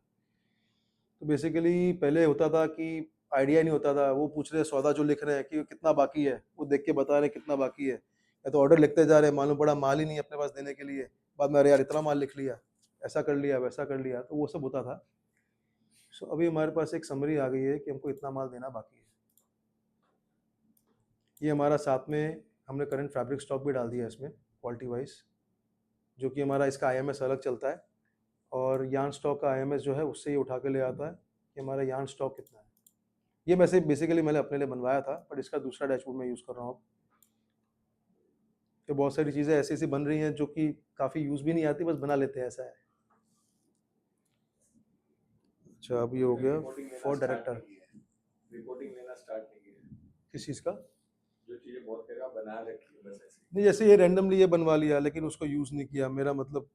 तो बेसिकली पहले होता था कि आइडिया नहीं होता था, वो पूछ रहे सौदा जो लिख रहे हैं कि कितना बाकी है, वो देख के बता रहे हैं कितना बाकी है, या तो ऑर्डर लिखते जा रहे हैं, मालूम पड़ा माल ही नहीं है अपने पास देने के लिए, बाद में अरे यार इतना माल लिख लिया, ऐसा कर लिया वैसा कर लिया, तो वो सब होता था। सो अभी हमारे पास एक समरी आ गई है कि हमको इतना माल देना बाकी है। ये हमारा साथ में हमने करंट फैब्रिक स्टॉक भी डाल दिया है इसमें क्वालिटी वाइज, जो कि हमारा इसका IMS अलग चलता है, और यार्न स्टॉक का IMS जो है उससे ये उठा के ले आता है कि हमारा यार्न स्टॉक कितना है। ये वैसे बेसिकली मैंने अपने लिए बनवाया था, पर इसका दूसरा डैशबोर्ड मैं यूज़ कर रहा हूँ अब। तो बहुत सारी चीज़ें ऐसी ऐसी बन रही हैं जो कि काफ़ी यूज़ भी नहीं आती, बस बना लेते हैं, ऐसा है। अच्छा, अब ये हो गया फॉर डायरेक्टर। रिपोर्टिंग लेना स्टार्ट नहीं किया, किस चीज़ का? जो चीजें बहुत करेगा बना रखी है बस ऐसे। नहीं, जैसे ये रैंडमली ये बनवा लिया लेकिन उसको यूज़ नहीं किया, मेरा मतलब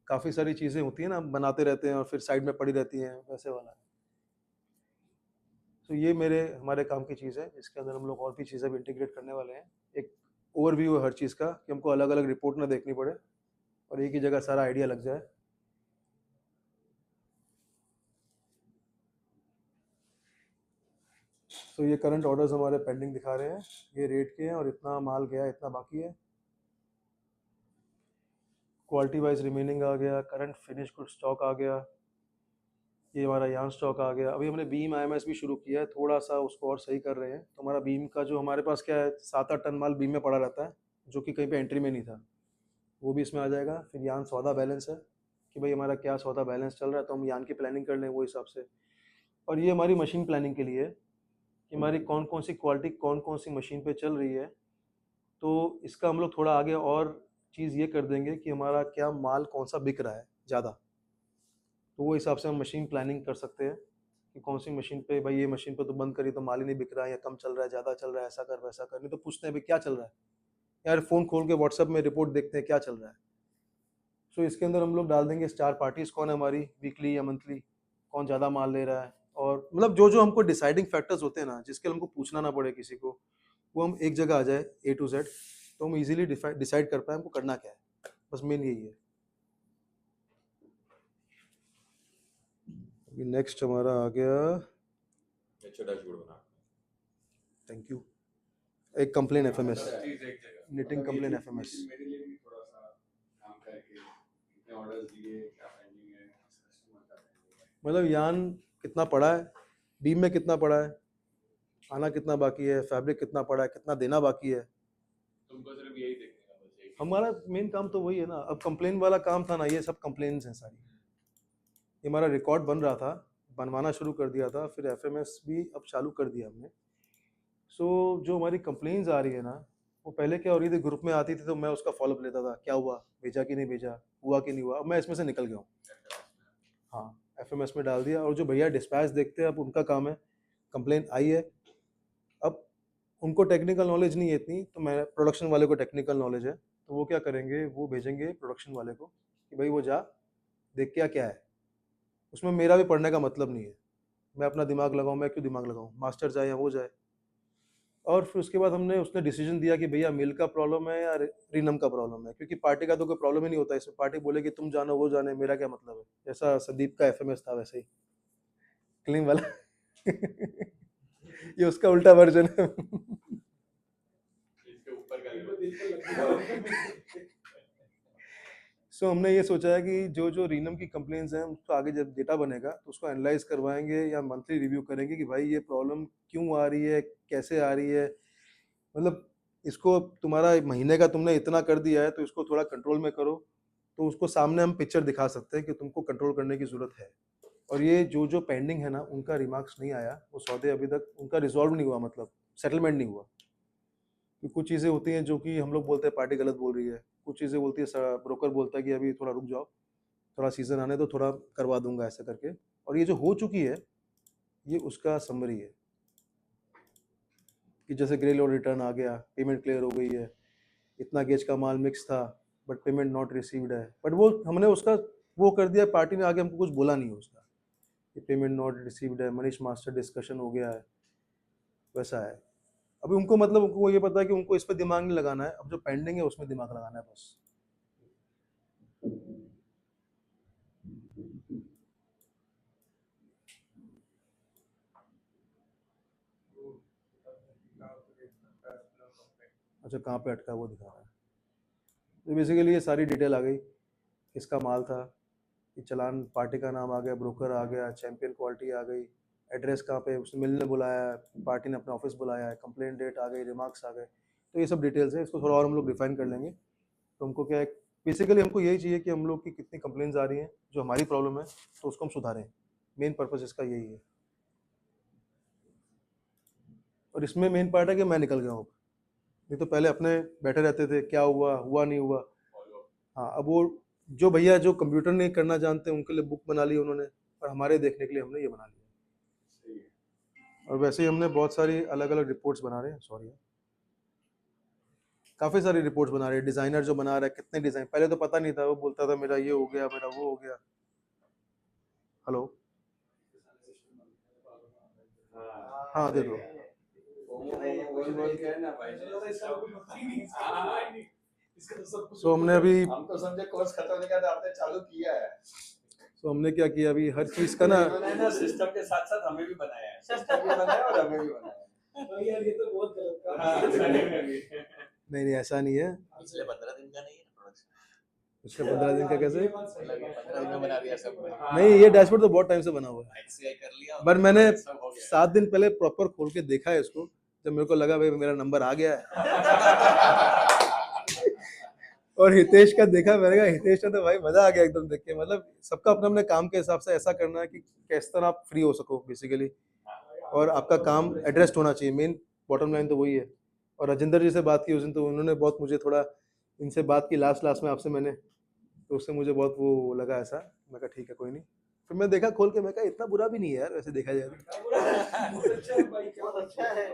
काफ़ी सारी चीज़ें होती हैं ना, बनाते रहते हैं और फिर साइड में पड़ी रहती हैं, वैसे वाला है। तो ये हमारे काम की चीज़ है, इसके अंदर हम लोग और भी चीज़ें भी इंटीग्रेट करने वाले हैं। एक ओवरव्यू है हर चीज़ का कि हमको अलग अलग रिपोर्ट ना देखनी पड़े और एक ही जगह सारा आइडिया लग जाए। तो ये करंट ऑर्डर्स हमारे पेंडिंग दिखा रहे हैं, ये रेट के हैं और इतना माल गया, इतना बाकी है। क्वालिटी वाइज रिमेनिंग आ गया, करंट फिनिश गुड स्टॉक आ गया, ये हमारा यार्न स्टॉक आ गया। अभी हमने बीम IMS भी शुरू किया है, थोड़ा सा उसको और सही कर रहे हैं। तो हमारा बीम का जो हमारे पास क्या है, 7-8 टन माल बीम में पड़ा रहता है जो कि कहीं पे एंट्री में नहीं था, वो भी इसमें आ जाएगा। फिर यार्न सौदा बैलेंस है कि भाई हमारा क्या सौदा बैलेंस चल रहा है, तो हम यार्न की प्लानिंग कर लें वो हिसाब से। और ये हमारी मशीन प्लानिंग के लिए कि हमारी कौन कौन सी क्वालिटी कौन कौन सी मशीन पे चल रही है। तो इसका हम लोग थोड़ा आगे और चीज़ ये कर देंगे कि हमारा क्या माल कौन सा बिक रहा है ज़्यादा, तो वो हिसाब से हम मशीन प्लानिंग कर सकते हैं कि कौन सी मशीन पे, भाई ये मशीन पे तो बंद करी तो माल ही नहीं बिक रहा है, या कम चल रहा है, ज़्यादा चल रहा है, ऐसा कर वैसा कर। नहीं तो पूछते हैं भाई क्या चल रहा है, यार फ़ोन खोल के व्हाट्सएप में रिपोर्ट देखते हैं क्या चल रहा है। सो इसके अंदर हम लोग डाल देंगे स्टार पार्टीज कौन है हमारी, वीकली या मंथली, कौन ज़्यादा माल ले रहा है, और मतलब जो जो हमको डिसाइडिंग फैक्टर्स होते हैं ना, जिसके लिए हमको पूछना ना पड़े किसी को, वो हम एक जगह आ जाए A to Z, तो हम इजीली डिसाइड कर पाए हमको करना क्या है। बस मेन यही है। अभी नेक्स्ट हमारा आ गया, अच्छा डैशबोर्ड बना। थैंक यू, एक कंप्लेन FMS, चीज एक जगह निटिंग कंप्लेन FMS। मेरे लिए भी थोड़ा सा काम करके कितने ऑर्डर्स दिए, क्या पेंडिंग है, कस्टमर का पेंडिंग है, मतलब यान कितना पड़ा है, बीम में कितना पड़ा है, आना कितना बाकी है, फैब्रिक कितना पड़ा है, कितना देना बाकी है। तुमको सिर्फ यही देखने का बस एक ही। हमारा मेन काम तो वही है ना। अब कंप्लेन वाला काम था ना, ये सब कंप्लेन्स हैं सारी। ये हमारा रिकॉर्ड बन रहा था, बनवाना शुरू कर दिया था, फिर FMS भी अब चालू कर दिया हमने। सो जो हमारी कंप्लेन्स आ रही है ना, वो पहले क्या हो रही थी, ग्रुप में आती थी तो मैं उसका फॉलोअप लेता था, क्या हुआ, भेजा कि नहीं भेजा, हुआ कि नहीं हुआ। अब मैं इसमें से निकल गया हूँ, हाँ FMS में डाल दिया। और जो भैया डिस्पैच देखते हैं, अब उनका काम है, कंप्लेन आई है, अब उनको टेक्निकल नॉलेज नहीं है इतनी, तो मैं प्रोडक्शन वाले को टेक्निकल नॉलेज है, तो वो क्या करेंगे, वो भेजेंगे प्रोडक्शन वाले को कि भाई वो जा देख क्या क्या है। उसमें मेरा भी पढ़ने का मतलब नहीं है, मैं अपना दिमाग लगाऊं, मैं क्यों दिमाग लगाऊं, मास्टर जाए या वो जाए। और फिर उसके बाद उसने डिसीजन दिया कि भैया मिल का प्रॉब्लम है या रीनम का प्रॉब्लम है, क्योंकि पार्टी का तो कोई प्रॉब्लम ही नहीं होता इसमें। पार्टी बोले कि तुम जानो वो जाने, मेरा क्या मतलब है। जैसा संदीप का FMS था वैसे ही क्लीन वाला ये उसका उल्टा वर्जन है इसके ऊपर का इनको level। दिल को लगता है। सो हमने ये सोचा है कि जो जो रीनम की कंप्लेंट्स हैं उसको आगे जब डेटा बनेगा तो उसको एनालाइज करवाएंगे या मंथली रिव्यू करेंगे कि भाई ये प्रॉब्लम क्यों आ रही है, कैसे आ रही है। मतलब इसको तुम्हारा महीने का तुमने इतना कर दिया है तो इसको थोड़ा कंट्रोल में करो, तो उसको सामने हम पिक्चर दिखा सकते हैं कि तुमको कंट्रोल करने की ज़रूरत है। और ये जो पेंडिंग है ना, उनका रिमार्क्स नहीं आया, वो सौदे अभी तक उनका रिजॉल्व नहीं हुआ, मतलब सेटलमेंट नहीं हुआ। कि कुछ चीज़ें होती हैं जो कि हम लोग बोलते हैं पार्टी गलत बोल रही है, कुछ चीज़ें बोलती है ब्रोकर बोलता है कि अभी थोड़ा रुक जाओ, थोड़ा सीज़न आने दो, थोड़ा करवा दूंगा ऐसा करके। और ये जो हो चुकी है, ये उसका समरी है कि जैसे ग्रे लोड रिटर्न आ गया, पेमेंट क्लियर हो गई है, इतना गेज का माल मिक्स था बट पेमेंट नॉट रिसीव्ड है, बट वो हमने उसका वो कर दिया, पार्टी ने आगे हमको कुछ बोला नहीं उसका कि पेमेंट नॉट रिसीव्ड है, मनीष मास्टर डिस्कशन हो गया है, वैसा है। अभी उनको मतलब उनको ये पता है कि उनको इस पर दिमाग नहीं लगाना है, अब जो पेंडिंग है उसमें दिमाग लगाना है बस। अच्छा, कहाँ पे अटका है वो दिखा रहा है। तो बेसिकली ये सारी डिटेल आ गई, किसका माल था, कि चलान पार्टी का नाम आ गया, ब्रोकर आ गया, चैंपियन क्वालिटी आ गई, एड्रेस कहाँ पे उसने मिलने बुलाया है, पार्टी ने अपना ऑफिस बुलाया है, कंप्लेंट डेट आ गई, रिमार्क्स आ गए। तो ये सब डिटेल्स है, इसको थोड़ा और हम लोग डिफाइन कर लेंगे। तो हमको क्या है, बेसिकली हमको यही चाहिए कि हम लोग की कितनी कंप्लेंट्स आ रही हैं, जो हमारी प्रॉब्लम है तो उसको हम सुधारें, मेन पर्पस इसका यही है। और इसमें मेन पार्ट है कि मैं निकल गया हूँ, नहीं तो पहले अपने बैठे रहते थे, क्या हुआ हुआ नहीं हुआ। हाँ, अब वो जो भैया जो कंप्यूटर नहीं करना जानते उनके लिए बुक बना ली उन्होंने, और हमारे देखने के लिए हमने ये बना लिया। सही है। और वैसे ही हमने बहुत सारी अलग अलग रिपोर्ट्स बना रहे हैं, सॉरी, काफ़ी सारी रिपोर्ट्स बना रहे हैं। डिज़ाइनर जो बना रहा है, कितने डिज़ाइन, पहले तो पता नहीं था, वो बोलता था मेरा ये हो गया, मेरा वो हो गया। हेलो, हाँ दे दो। वही बोल के है ना भाई। सो हमने अभी हम तो समझे कोर्स खत्म होने के बाद आपने चालू किया है। सो हमने क्या किया, अभी हर चीज़ का ना, इन्होंने ना सिस्टम के साथ साथ हमें भी बनाया है, सिस्टम भी बनाया और हमें भी बनाया है। तो यार ये तो बहुत गलत काम हाँ, है। नहीं ऐसा नहीं है, पिछले 15 दिन का नहीं है प्रोडक्शन, पिछले 15 दिन का कैसे, ये बात सही है। 15 दिन में बना दिया सब। नहीं ये डैशबोर्ड तो बहुत टाइम से बना हुआ है, HCI कर लिया पर मैंने सब हो गया। 7 दिन पहले प्रॉपर खोल के देखा है इसको, जब मेरे को लगा भाई मेरा नंबर आ गया है। और हितेश का देखा, मैंने कहा हितेश ने तो भाई मजा आ गया एकदम देख के, मतलब सबका अपना अपने काम के हिसाब से ऐसा करना है कि किस तरह आप फ्री हो सको बेसिकली, और आपका काम एड्रेस्ड होना चाहिए, मेन बॉटम लाइन तो वही है। और राजेंद्र जी से बात की उस दिन, तो उन्होंने बहुत मुझे थोड़ा, इनसे बात की लास्ट में आपसे मैंने, तो उससे मुझे बहुत वो लगा ऐसा, मैं कहा ठीक है कोई नहीं। फिर मैं देखा खोल के, मैं कहा इतना बुरा भी नहीं है यार वैसे देखा जाए तो। बहुत अच्छा है भाई, क्या अच्छा है।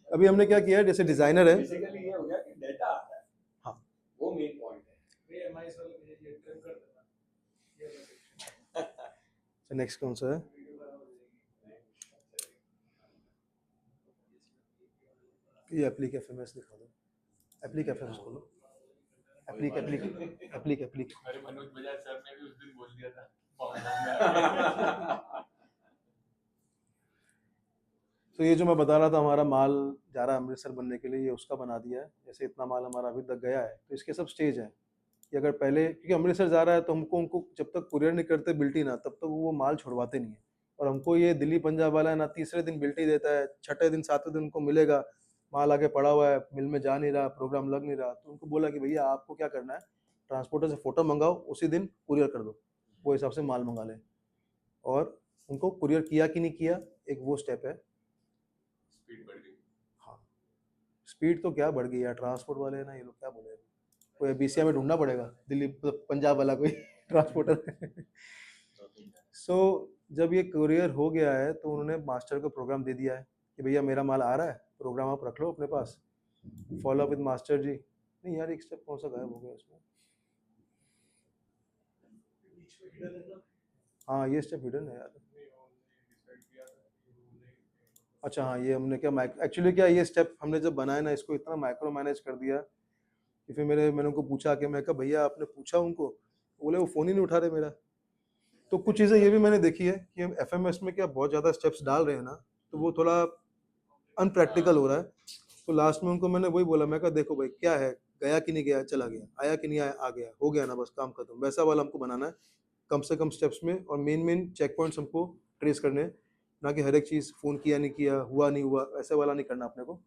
अभी हमने क्या किया है, जैसे डिजाइनर है, बेसिकली ये हो गया कि डेटा आता है। हाँ। वो मेन पॉइंट है। ये एमआई वाले मुझे ये ट्रिम कर देना, ये वाला नेक्स्ट कौन सा है, ये एप्लीक एफएमएस दिखा दो, एप्लीक एफएमएस खोलो, एप्लीक। अरे मनोज बजाज सर ने भी उस दिन बोल दिया था। तो ये जो मैं बता रहा था, हमारा माल जा रहा है अमृतसर बनने के लिए, ये उसका बना दिया है। जैसे इतना माल हमारा अभी तक गया है, तो इसके सब स्टेज हैं कि अगर पहले, क्योंकि अमृतसर जा रहा है तो हमको उनको जब तक कुरियर नहीं करते बिल्टी ना, तब तक वो माल छुड़वाते नहीं है। और हमको ये दिल्ली पंजाब वाला है ना, तीसरे दिन बिल्टी देता है, छठे दिन 7वें दिन उनको मिलेगा, माल आगे पड़ा हुआ है, मिल में जा नहीं रहा, प्रोग्राम लग नहीं रहा। तो उनको बोला कि भैया आपको क्या करना है, ट्रांसपोर्टर से फोटो मंगाओ, उसी दिन कुरियर कर दो, वो हिसाब से माल मंगा लें। और उनको कुरियर किया कि नहीं किया, एक वो स्टेप है। स्पीड बढ़ गई। हाँ, स्पीड तो क्या बढ़ गई यार, ट्रांसपोर्ट वाले ना ये लोग क्या बोले, कोई बीसीआई में ढूंढना पड़ेगा, दिल्ली पंजाब वाला कोई ट्रांसपोर्टर। सो जब ये कुरियर हो गया है तो उन्होंने मास्टर को प्रोग्राम दे दिया है कि भैया मेरा माल आ रहा है, प्रोग्राम आप रख लो अपने पास, फॉलो अप विद मास्टर जी। नहीं यार, एक स्टेप कौन सा गायब हो गया इसमें, हाँ ये स्टेप हिडन है यार। अच्छा हाँ, ये हमने क्या एक्चुअली क्या, ये स्टेप हमने जब बनाया ना, इसको इतना माइक्रो मैनेज कर दिया कि फिर मैंने उनको पूछा कि, मैं कहा भैया आपने पूछा उनको, बोले वो फ़ोन ही नहीं उठा रहे मेरा। तो कुछ चीज़ें ये भी मैंने देखी है कि हम एफएमएस में क्या बहुत ज़्यादा स्टेप्स डाल रहे हैं ना, तो वो थोड़ा अनप्रैक्टिकल हो रहा है। तो लास्ट में उनको मैंने वही बोला, मैं कहा देखो भाई क्या है, गया कि नहीं गया, चला गया, आया कि नहीं आया, आ गया, हो गया ना, बस काम खत्म, वैसा वाला हमको बनाना है कम से कम स्टेप्स में। और मेन चेक पॉइंट्स हमको ट्रेस करने हैं, ना कि हर एक चीज़ फ़ोन किया नहीं किया, हुआ नहीं हुआ, ऐसे वाला नहीं करना अपने को।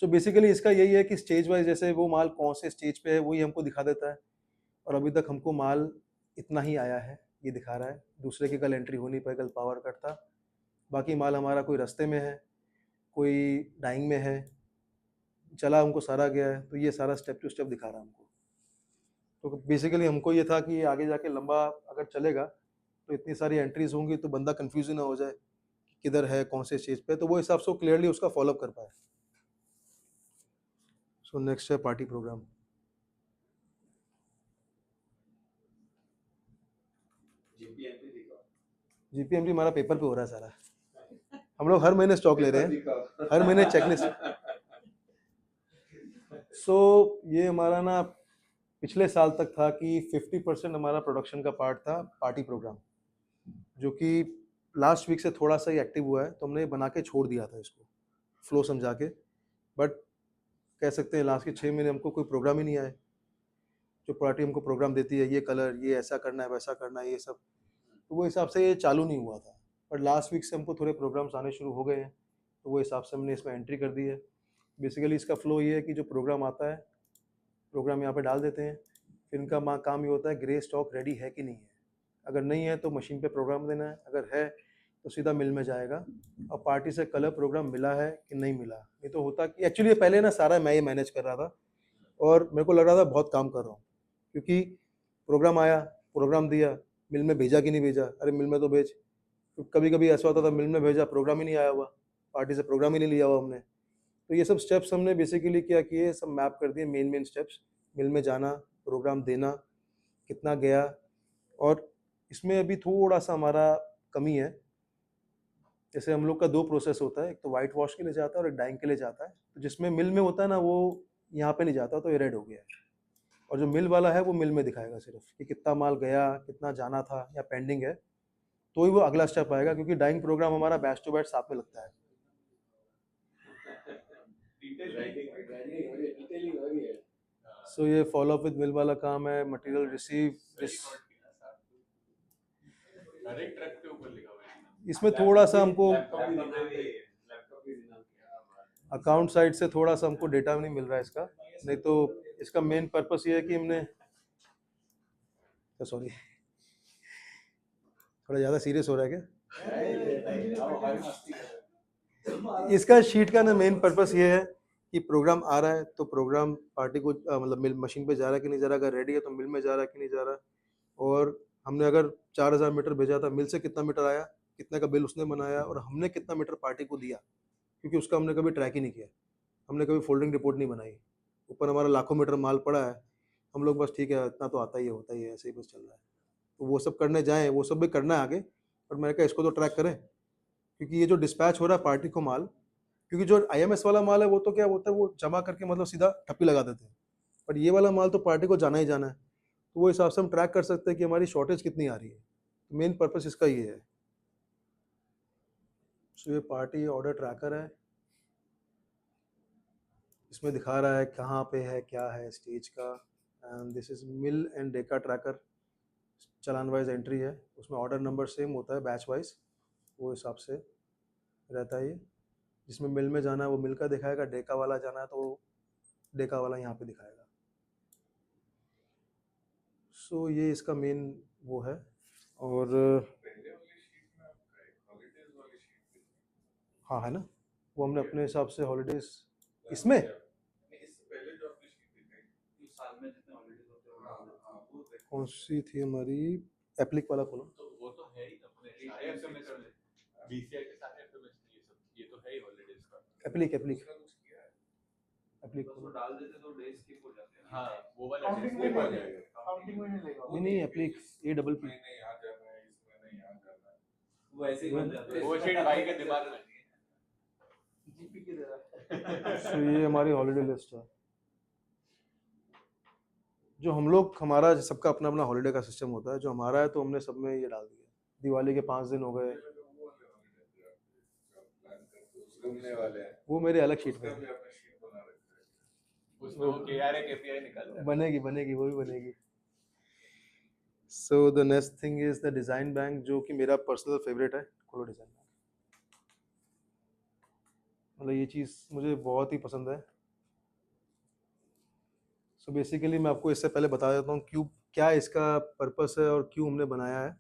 सो बेसिकली इसका यही है कि स्टेज वाइज जैसे वो माल कौन से स्टेज पे है वही हमको दिखा देता है, और अभी तक हमको माल इतना ही आया है। ये दिखा रहा है। दूसरे की कल एंट्री हो नहीं पाई, कल पावर कट था। बाकी माल हमारा कोई रास्ते में है, कोई डाइंग में है, चला हमको सारा गया है, तो ये सारा स्टेप टू स्टेप दिखा रहा है हमको। तो बेसिकली हमको ये था कि आगे जाके लंबा अगर चलेगा तो इतनी सारी एंट्रीज होंगी तो बंदा कंफ्यूज ना हो जाए कि किधर है, कौन से स्टेज पे, तो वो हिसाब से वो क्लियरली उसका फॉलोअप कर पाए। सो नेक्स्ट है पार्टी प्रोग्राम। जीपीएमपी दिखाओ। जीपीएमटी हमारा पेपर पे हो रहा है सारा। हम लोग हर महीने स्टॉक ले रहे हैं, हर महीने चेकलिस्ट। सो ये हमारा ना पिछले साल तक था कि 50% हमारा प्रोडक्शन का पार्ट था पार्टी प्रोग्राम, जो कि लास्ट वीक से थोड़ा सा ही एक्टिव हुआ है, तो हमने बना के छोड़ दिया था इसको फ्लो समझा के। बट कह सकते हैं लास्ट के 6 महीने हमको कोई प्रोग्राम ही नहीं आए। जो पार्टी हमको प्रोग्राम देती है, ये कलर, ये ऐसा करना है, वैसा करना है, ये सब, तो वो हिसाब से ये चालू नहीं हुआ था। पर लास्ट वीक से हमको थोड़े प्रोग्राम्स आने शुरू हो गए हैं, तो वो हिसाब से हमने इसमें एंट्री कर दी है। बेसिकली इसका फ्लो ये है कि जो प्रोग्राम आता है, प्रोग्राम यहाँ पे डाल देते हैं, फिर इनका काम ये होता है ग्रे स्टॉक रेडी है कि नहीं है। अगर नहीं है तो मशीन पे प्रोग्राम देना है, अगर है तो सीधा मिल में जाएगा और पार्टी से कलर प्रोग्राम मिला है कि नहीं मिला। नहीं तो होता कि एक्चुअली पहले ना सारा मैं ही मैनेज कर रहा था और मेरे को लग रहा था बहुत काम कर रहा हूँ, क्योंकि प्रोग्राम आया, प्रोग्राम दिया, मिल में भेजा कि नहीं भेजा, अरे मिल में तो भेज। कभी कभी ऐसा होता था मिल में भेजा, प्रोग्राम ही नहीं आया हुआ, पार्टी से प्रोग्राम ही नहीं लिया हुआ हमने। तो ये सब स्टेप्स हमने बेसिकली क्या किए, सब मैप कर दिए, मेन स्टेप्स, मिल में जाना, प्रोग्राम देना, कितना गया। और इसमें अभी थोड़ा सा हमारा कमी है, जैसे हम लोग का 2 प्रोसेस होता है, एक तो वाइट वॉश के लिए जाता है और एक डाइंग के लिए जाता है। तो जिसमें मिल में होता है ना, वो यहाँ पे नहीं जाता, तो ये रेड हो गया है। और जो मिल वाला है वो मिल में दिखाएगा सिर्फ कि कितना माल गया, कितना जाना था या पेंडिंग है, तो ही वो अगला स्टेप आएगा, क्योंकि डाइंग प्रोग्राम हमारा बैच टू बैच साथ में लगता है। डिटेलिंग हो रही है। सो ये फॉलोअप विद मिल वाला काम है, मटेरियल रिसीव। हर एक ट्रक के ऊपर लिखा हुआ है। इसमें थोड़ा सा हमको लैपटॉप भी देना किया। अकाउंट साइड से थोड़ा सा हमको डेटा नहीं मिल रहा है इसका, नहीं तो इसका मेन पर्पस ये है कि हमने, सॉरी थोड़ा ज़्यादा सीरियस हो रहा है क्या? इसका शीट का ना मेन पर्पस ये है कि प्रोग्राम आ रहा है तो प्रोग्राम पार्टी को मतलब मिल मशीन पे जा रहा है कि नहीं जा रहा, अगर रेडी है तो मिल में जा रहा है कि नहीं जा रहा। और हमने अगर 4000 मीटर भेजा था, मिल से कितना मीटर आया, कितने का बिल उसने बनाया और हमने कितना मीटर पार्टी को दिया, क्योंकि उसका हमने कभी ट्रैक ही नहीं किया, हमने कभी फोल्डिंग रिपोर्ट नहीं बनाई। ऊपर हमारा लाखों मीटर माल पड़ा है, हम लोग बस ठीक है इतना तो आता ही है, होता ही है, ऐसे ही बस चल रहा है। तो वो सब करने जाएँ, वो सब भी करना है आगे, पर मैंने कहा इसको तो ट्रैक करें, क्योंकि ये जो डिस्पैच हो रहा है पार्टी को माल, क्योंकि जो आईएमएस वाला माल है वो तो क्या होता है, वो जमा करके मतलब सीधा ठप्पी लगा देते हैं, पर ये वाला माल तो पार्टी को जाना ही जाना है। तो वो हिसाब से हम ट्रैक कर सकते हैं कि हमारी शॉर्टेज कितनी आ रही है। मेन पर्पस इसका ये है। सो ये पार्टी ऑर्डर ट्रैकर है, इसमें दिखा रहा है कहाँ पे है, क्या है स्टेज का। And this is mill and Deka tracker, challan wise entry है, उसमें ऑर्डर नंबर सेम होता है बैच वाइज, वो हिसाब से रहता है। ये जिसमें मिल में जाना है वो मिल का दिखाएगा, डेका वाला जाना है तो डेका वाला यहाँ पे दिखाएगा। सो ये इसका मेन वो है। और पहले वाली शीट में आपका एक हॉलीडेज वाली शीट थी। हाँ है ना, वो हमने अपने हिसाब से हॉलीडेज इसमें नहीं, इससे पहले जो आपकी शीट दिखाई साल में जितने हॉलीडेज होते हैं वो देखो। कौन सी थी हमारी, एप्लिक वाला खोलो। तो वो तो है ही अपने सारे एफएमएस में, बीसीआई के सारे एफएमएस में ये तो है ही हॉलीडेज का। एप्लिक दूसरा कुछ किया है। एप्लिक उसको डाल देते तो डेज स्किप हो जाते हैं। हाँ, वो वाला काउंटिंग डिस्प्ले में हो नहीं जाएगा। काउंटिंग में नहीं लगेगा। नहीं एप्लिक APP। नहीं यहाँ जाना है, इसमें नहीं यहाँ जाना है। वो ऐसे ही बन जाता है। वो शीट भाई के दिमाग में नहीं है। जीपी की तरह। सो ये हमारी हॉलीडे लिस्ट है, जो हम लोग, हमारा सबका अपना अपना हॉलीडे का सिस्टम होता है, जो हमारा है तो हमने सब में ये डाल दिया। दिवाली के 5 दिन हो गए, घूमने वाले हैं, वो मेरे अलग शीट में उसका भी है। अपना शीट बना रखा है। उसमें वो KRA KPI निकालता है। बनेगी बनेगी, वो भी बनेगी। So the next thing is the design bank, जो कि मेरा पर्सनल फेवरेट है। खोलो डिज़ाइन बैंक, मतलब ये चीज़ मुझे बहुत ही पसंद है। सो बेसिकली मैं आपको इससे पहले बता देता हूँ क्यों, क्या इसका पर्पस है और क्यों हमने बनाया है।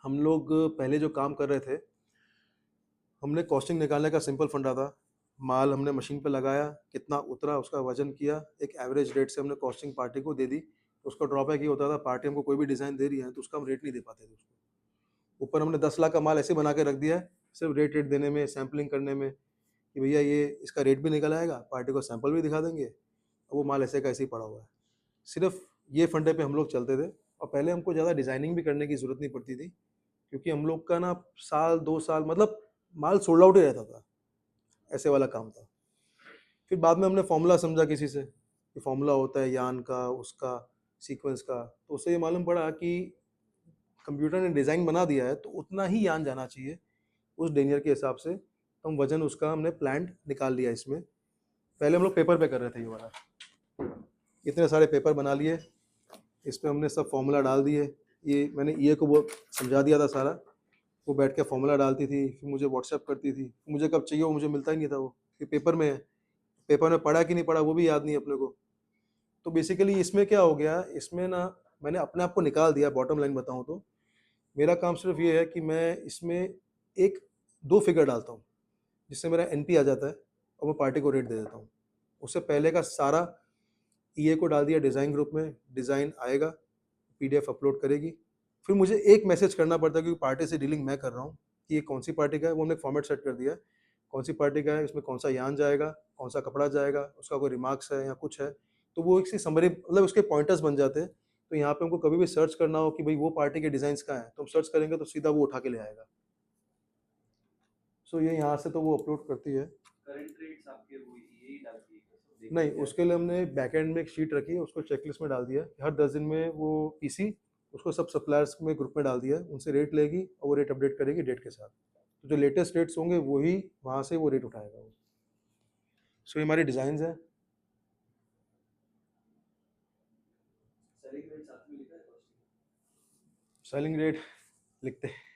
हम लोग पहले जो काम कर रहे थे, हमने कॉस्टिंग निकालने का सिंपल फंडा था। माल हमने मशीन पे लगाया, कितना उतरा उसका वजन किया, एक एवरेज रेट से हमने कॉस्टिंग पार्टी को दे दी। उसका ड्रॉबैक ये होता था, पार्टी हमको कोई भी डिज़ाइन दे रही है तो उसका हम रेट नहीं दे पाते थे उसको। ऊपर हमने 10 लाख का माल ऐसे बना के रख दिया है, सिर्फ रेट देने में, सैम्पलिंग करने में कि भैया ये इसका रेट भी निकल आएगा, पार्टी को सैंपल भी दिखा देंगे, और वो माल ऐसे का ऐसे ही पड़ा हुआ है। सिर्फ ये फंडे पे हम लोग चलते थे, और पहले हमको ज़्यादा डिज़ाइनिंग भी करने की ज़रूरत नहीं पड़ती थी, क्योंकि हम लोग का ना साल 2 साल मतलब माल सोल्ड आउट ही रहता था, ऐसे वाला काम था। फिर बाद में हमने फॉर्मूला समझा किसी से कि फॉर्मूला होता है यान का, उसका, सीक्वेंस का, तो उससे ये मालूम पड़ा कि कंप्यूटर ने डिज़ाइन बना दिया है तो उतना ही यान जाना चाहिए उस डेनियर के हिसाब से। तो हम वजन उसका हमने प्लांट निकाल लिया इसमें। पहले हम लोग पेपर पे कर रहे थे ये वाला, इतने सारे पेपर बना लिए, इस पे हमने सब फॉर्मूला डाल दिए। ये मैंने ये को वो समझा दिया था सारा, वो बैठ के फॉर्मूला डालती थी, फिर मुझे व्हाट्सएप करती थी, मुझे कब चाहिए वो मुझे मिलता ही नहीं था, वो फिर पेपर में है, पेपर में पढ़ा कि नहीं पढ़ा वो भी याद नहीं अपने को। तो बेसिकली इसमें क्या हो गया, इसमें ना मैंने अपने आप को निकाल दिया। बॉटम लाइन बताऊँ तो मेरा काम सिर्फ ये है कि मैं इसमें एक 2 फिगर डालता हूँ, जिससे मेरा एनपी आ जाता है और मैं पार्टी को रेट दे देता हूँ। उससे पहले का सारा ईए को डाल दिया डिज़ाइन ग्रुप में, डिज़ाइन आएगा, पीडीएफ अपलोड करेगी, फिर मुझे एक मैसेज करना पड़ता है क्योंकि पार्टी से डीलिंग मैं कर रहा हूँ कि ये कौन सी पार्टी का है। वो हमने फॉर्मेट सेट कर दिया है, कौन सी पार्टी का है, इसमें कौन सा यान जाएगा, कौन सा कपड़ा जाएगा, उसका कोई रिमार्क्स है या कुछ है, तो वो एक सी समरी मतलब उसके पॉइंटर्स बन जाते हैं। तो यहाँ पे हमको कभी भी सर्च करना हो कि भाई वो पार्टी के डिज़ाइंस कहाँ हैं, तो हम सर्च करेंगे तो सीधा वो उठा के ले आएगा। सो ये यहाँ से तो वो अपलोड करती है। करंट रेट्स आपके वो यही डालती है नहीं, उसके लिए हमने बैकएंड में एक शीट रखी है, उसको चेकलिस्ट में डाल दिया है। हर 10 दिन में वो पीसी उसको सब सप्लायर्स में ग्रुप में डाल दिया है, उनसे रेट लेगी और वो रेट अपडेट करेगी डेट के साथ। तो जो लेटेस्ट रेट्स होंगे वही वहाँ से वो रेट उठाएगा वो। सो ये हमारी डिज़ाइंस हैं। सेलिंग रेट साथ में लिखा है कॉस्टिंग। सेलिंग रेट लिखते हैं।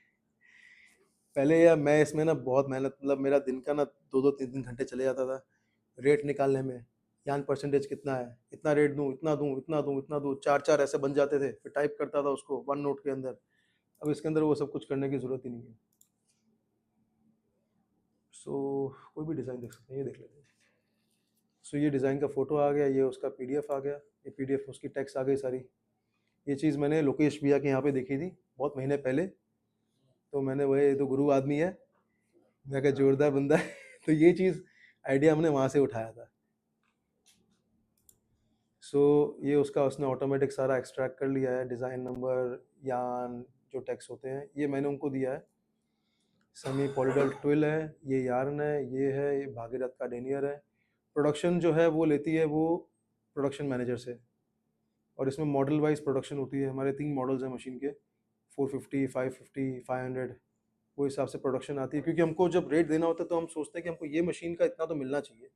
पहले यार मैं इसमें ना बहुत मेहनत, मतलब मेरा दिन का ना 2-2 3-3 घंटे चले जाता था रेट निकालने में। यान परसेंटेज कितना है, इतना रेट दूँ, इतना दूँ, इतना दूँ, इतना दूँ, 4-4 ऐसे बन जाते थे, फिर टाइप करता था उसको वन नोट के अंदर। अब इसके अंदर वो सब कुछ करने की ज़रूरत ही नहीं है। सो कोई भी डिज़ाइन देख सकते हैं, ये देख लेते हैं। सो ये डिज़ाइन का फ़ोटो आ गया, ये उसका पीडीएफ आ गया, ये पीडीएफ में उसकी टेक्स्ट आ गई सारी। ये चीज़ मैंने लोकेश भैया के यहाँ पे देखी थी बहुत महीने पहले, तो मैंने वही तो गुरु आदमी है, मैं कहा जोरदार बंदा है तो ये चीज़ आइडिया हमने वहाँ से उठाया था। सो ये उसका उसने ऑटोमेटिक सारा एक्सट्रैक्ट कर लिया है, डिज़ाइन नंबर, यान, जो टेक्स्ट होते हैं ये मैंने उनको दिया है। सेमी पॉलीडल ट्विल है, ये यार्न है, ये भागीरथ का डेनियर है। प्रोडक्शन जो है वो लेती है वो प्रोडक्शन मैनेजर से, और इसमें मॉडल वाइज प्रोडक्शन होती है। हमारे 3 मॉडल्स हैं मशीन के, 450, 550, 500, वो हिसाब से प्रोडक्शन आती है। क्योंकि हमको जब रेट देना होता है तो हम सोचते हैं कि हमको ये मशीन का इतना तो मिलना चाहिए,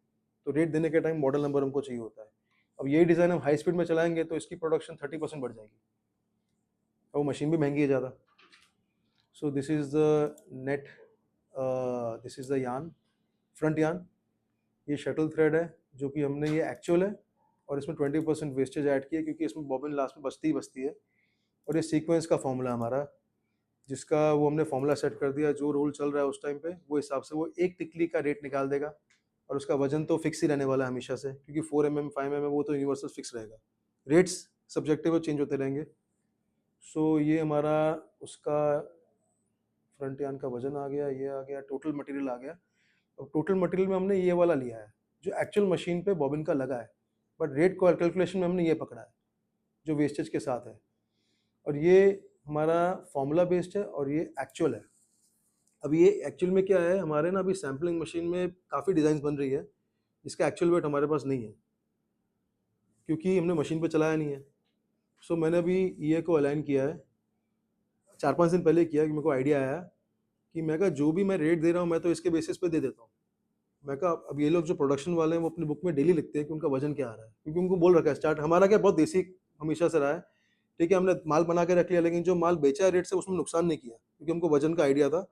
तो रेट देने के टाइम मॉडल नंबर हमको चाहिए होता है। अब यही डिज़ाइन हम हाई स्पीड में चलाएंगे तो इसकी प्रोडक्शन 30% बढ़ जाएगी, और वो मशीन भी महंगी है ज़्यादा। सो this is the net, this is the यान, फ्रंट यान। ये शटल थ्रेड है जो कि हमने, ये एक्चुअल है और इसमें 20% वेस्टेज ऐड किया क्योंकि इसमें बॉबिन लास्ट में बचती ही बचती है। और ये सीक्वेंस का फॉर्मूला हमारा, जिसका वो हमने फॉर्मूला सेट कर दिया, जो रोल चल रहा है उस टाइम पे वो हिसाब से वो एक टिकली का रेट निकाल देगा। और उसका वजन तो फिक्स ही रहने वाला है हमेशा से, क्योंकि 4 mm 5 mm वो तो यूनिवर्सल फिक्स रहेगा, रेट्स सब्जेक्टिव चेंज होते रहेंगे। सो ये हमारा उसका फ्रंट यान का वजन आ गया, ये आ गया, टोटल मटेरियल आ गया। और टोटल मटेरियल में हमने ये वाला लिया है जो एक्चुअल मशीन पे बॉबिन का लगा है, बट रेट को कैलकुलेशन में हमने ये पकड़ा है जो वेस्टेज के साथ है। और ये हमारा फॉर्मूला बेस्ड है और ये एक्चुअल है। अब ये एक्चुअल में क्या है, हमारे ना अभी सैम्पलिंग मशीन में काफ़ी डिज़ाइन बन रही है जिसका एक्चुअल वेट हमारे पास नहीं है क्योंकि हमने मशीन पे चलाया नहीं है। सो मैंने अभी ये को अलाइन किया है, 4-5 दिन पहले किया कि मेरे को आइडिया आया कि मैं कहा जो भी मैं रेट दे रहा हूँ मैं तो इसके बेसिस पे दे देता हूँ। मैं कहा अब ये लोग जो प्रोडक्शन वाले हैं वो अपनी बुक में डेली लिखते हैं कि उनका वजन क्या आ रहा है, क्योंकि उनको बोल रखा है स्टार्ट। हमारा क्या बहुत देसी हमेशा से रहा है, ठीक है, हमने माल बना के रख लिया, लेकिन जो माल बेचा रेट से उसमें नुकसान नहीं किया क्योंकि हमको वजन का आइडिया था।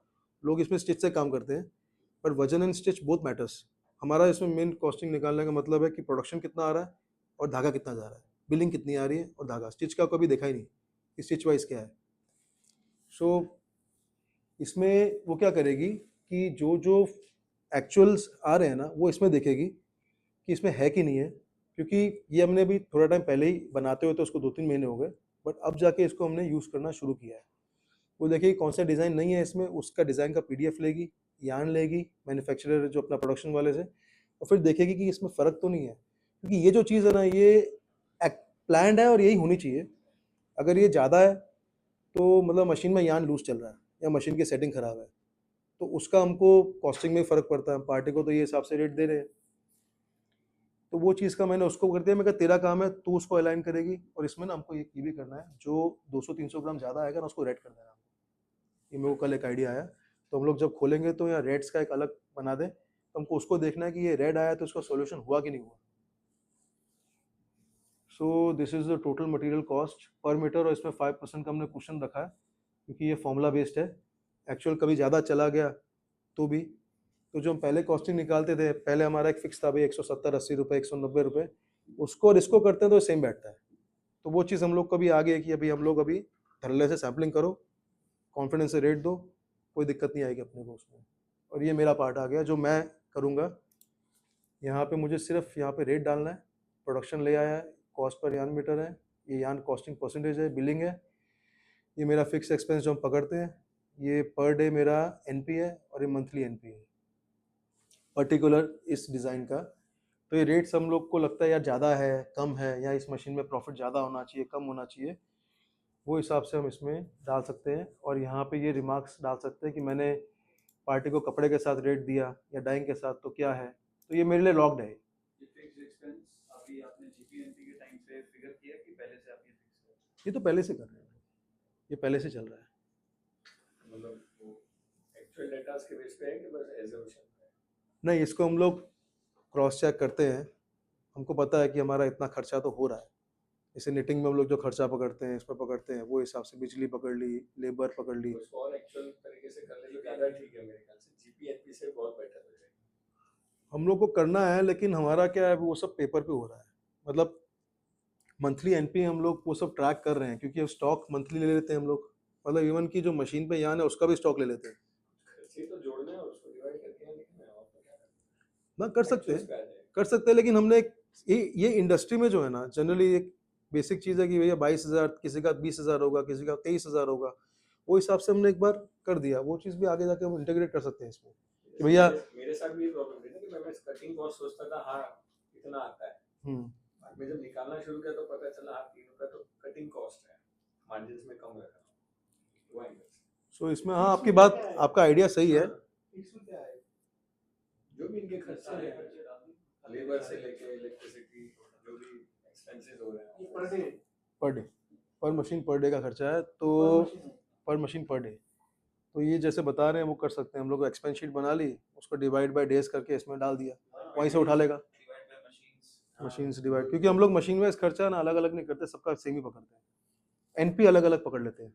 लोग इसमें स्टिच से काम करते हैं, पर वजन एंड स्टिच बोथ मैटर्स। हमारा इसमें मेन कॉस्टिंग निकालने का मतलब है कि प्रोडक्शन कितना आ रहा है और धागा कितना जा रहा है, बिलिंग कितनी आ रही है और धागा, स्टिच का कभी देखा ही नहीं कि स्टिच वाइज क्या है। सो इसमें वो क्या करेगी कि जो जो एक्चुअल्स आ रहे हैं ना वो इसमें देखेगी कि इसमें है कि नहीं है, क्योंकि ये हमने अभी थोड़ा टाइम पहले ही बनाते हुए तो उसको 2-3 महीने हो गए, बट अब जाके इसको हमने यूज़ करना शुरू किया है। वो देखिए कौन सा डिज़ाइन नहीं है इसमें, उसका डिज़ाइन का पीडीएफ लेगी, यार्न लेगी मैन्युफैक्चरर जो अपना प्रोडक्शन वाले से, और फिर देखेगी कि इसमें फ़र्क तो नहीं है, क्योंकि ये जो चीज़ है ना ये प्लान्ड है और यही होनी चाहिए। अगर ये ज़्यादा है तो मतलब मशीन में यार्न लूज चल रहा है या मशीन की सेटिंग ख़राब है, तो उसका हमको कॉस्टिंग में फ़र्क पड़ता है। पार्टी को तो ये हिसाब से रेट दे रहे हैं, तो वो चीज़ का मैंने उसको कर दिया। मैं कहा तेरा काम है, तू उसको अलाइन करेगी, और इसमें ना हमको ये भी करना है, जो 200-300 ग्राम ज़्यादा आएगा ना उसको रेड कर देना। ये मेरे को कल एक आइडिया आया, तो हम लोग जब खोलेंगे तो यहाँ रेड्स का एक अलग बना दें, तो हमको उसको देखना है कि ये रेड आया तो उसका सॉल्यूशन हुआ कि नहीं हुआ। So this is the total material cost per metre, और इसमें 5% का हमने कुशन रखा है क्योंकि ये फॉर्मूला बेस्ड है। एक्चुअल कभी ज़्यादा चला गया तो भी, तो जो हम पहले कॉस्टिंग निकालते थे, पहले हमारा एक फिक्स था भाई 170-80 रुपये, 190 रुपये, उसको और इसको करते हैं तो सेम बैठता है। तो वो चीज़ हम लोग को भी आ गई है कि अभी हम लोग अभी धड़ल्ले से सैम्पलिंग करो, कॉन्फिडेंस से रेट दो, कोई दिक्कत नहीं आएगी अपने को उसमें। और ये मेरा पार्ट आ गया जो मैं करूँगा। यहाँ पे मुझे सिर्फ यहाँ पे रेट डालना है, प्रोडक्शन ले आया है, कॉस्ट पर यार्न मीटर है, ये यार्न कॉस्टिंग परसेंटेज है, बिलिंग है, ये मेरा फिक्स एक्सपेंस जो हम पकड़ते हैं, ये पर डे मेरा एनपी है, और ये मंथली एनपी है पर्टिकुलर इस डिज़ाइन का। तो ये रेट्स हम लोग को लगता है यार ज़्यादा है, कम है, या इस मशीन में प्रॉफिट ज़्यादा होना चाहिए, कम होना चाहिए, वो हिसाब से हम इसमें डाल सकते हैं। और यहाँ पे ये रिमार्क्स डाल सकते हैं कि मैंने पार्टी को कपड़े के साथ रेट दिया या डाइंग के साथ, तो क्या है, तो ये मेरे लिए लॉक्ड है। ये फिक्स्ड एक्सपेंस अभी आपने जीपीएनपी के टाइम से फिगर किया कि पहले से आप ये फिक्स है? ये तो पहले से कर रहे हैं, ये पहले से चल रहा है। मतलब वो एक्चुअल डेटा के बेस पे है कि बस एजम्पशन है? नहीं, इसको हम लोग क्रॉस चेक करते हैं, हमको पता है कि हमारा इतना खर्चा तो हो रहा है। जैसे निटिंग में हम लोग जो खर्चा पकड़ते हैं, इस पर पकड़ते हैं, वो हिसाब से बिजली पकड़ ली, लेबर पकड़ ली। तो इसको और एक्चुअल तरीके से कर ले तो ज़्यादा ठीक है मेरे ख्याल से, जीपीएनपी से बहुत बेटर हो जाएगा। हम लोग को करना है, लेकिन हमारा क्या है वो सब पेपर पे हो रहा है। मतलब मंथली एनपी हम लोग वो सब ट्रैक कर रहे हैं, क्योंकि स्टॉक मंथली ले लेते हैं हम लोग। मतलब इवन की जो मशीन पे यान है उसका भी स्टॉक ले लेते हैं। खर्चे तो जोड़ना है और उसको डिवाइड करके लिखना है, और तो क्या करना ना कर है। सकते Actuals हैं, पे आ जाएगा। कर सकते हैं, लेकिन हमने ये इंडस्ट्री में जो है ना जनरली एक बेसिक चीज़ है कि भैया 22,000, किसी का 20,000 होगा, किसी का 23,000 होगा, वो हिसाब से हमने एक बार कर दिया। वो चीज़ भी आगे जाके हम इंटीग्रेट कर सकते हैं इसमें कि भैया। मेरे साथ भी प्रॉब्लम थी ना कि मैं कटिंग कॉस्ट सोचता था हाँ इतना आता है, बाद में जब निकालना शुरू किया तो पता चला हाँ 3 रुपये तो कटिंग कॉस्ट है, मार्जिन में कम रखा हुआ है। सो इसमें हाँ आपकी बात, आपका आइडिया सही है। फिक्स में क्या है? जो भी इनके खर्चे हैं, लेबर से लेके इलेक्ट्रिसिटी, जो भी एक्सपेंसेस हो रहे हैं ये पर डे पर डे, पर मशीन पर डे का खर्चा है, तो पर मशीन पर डे। तो ये जैसे बता रहे हैं वो कर सकते हैं हम लोग। एक्सपेंस शीट बना ली, उसको डिवाइड बाय डेज करके इसमें डाल दिया, वहीं से उठा लेगा। मशीन से डिवाइड, क्योंकि हम लोग मशीन वाइज खर्चा ना अलग अलग नहीं करते, सबका सेम ही पकड़ते हैं। एनपी अलग अलग पकड़ लेते हैं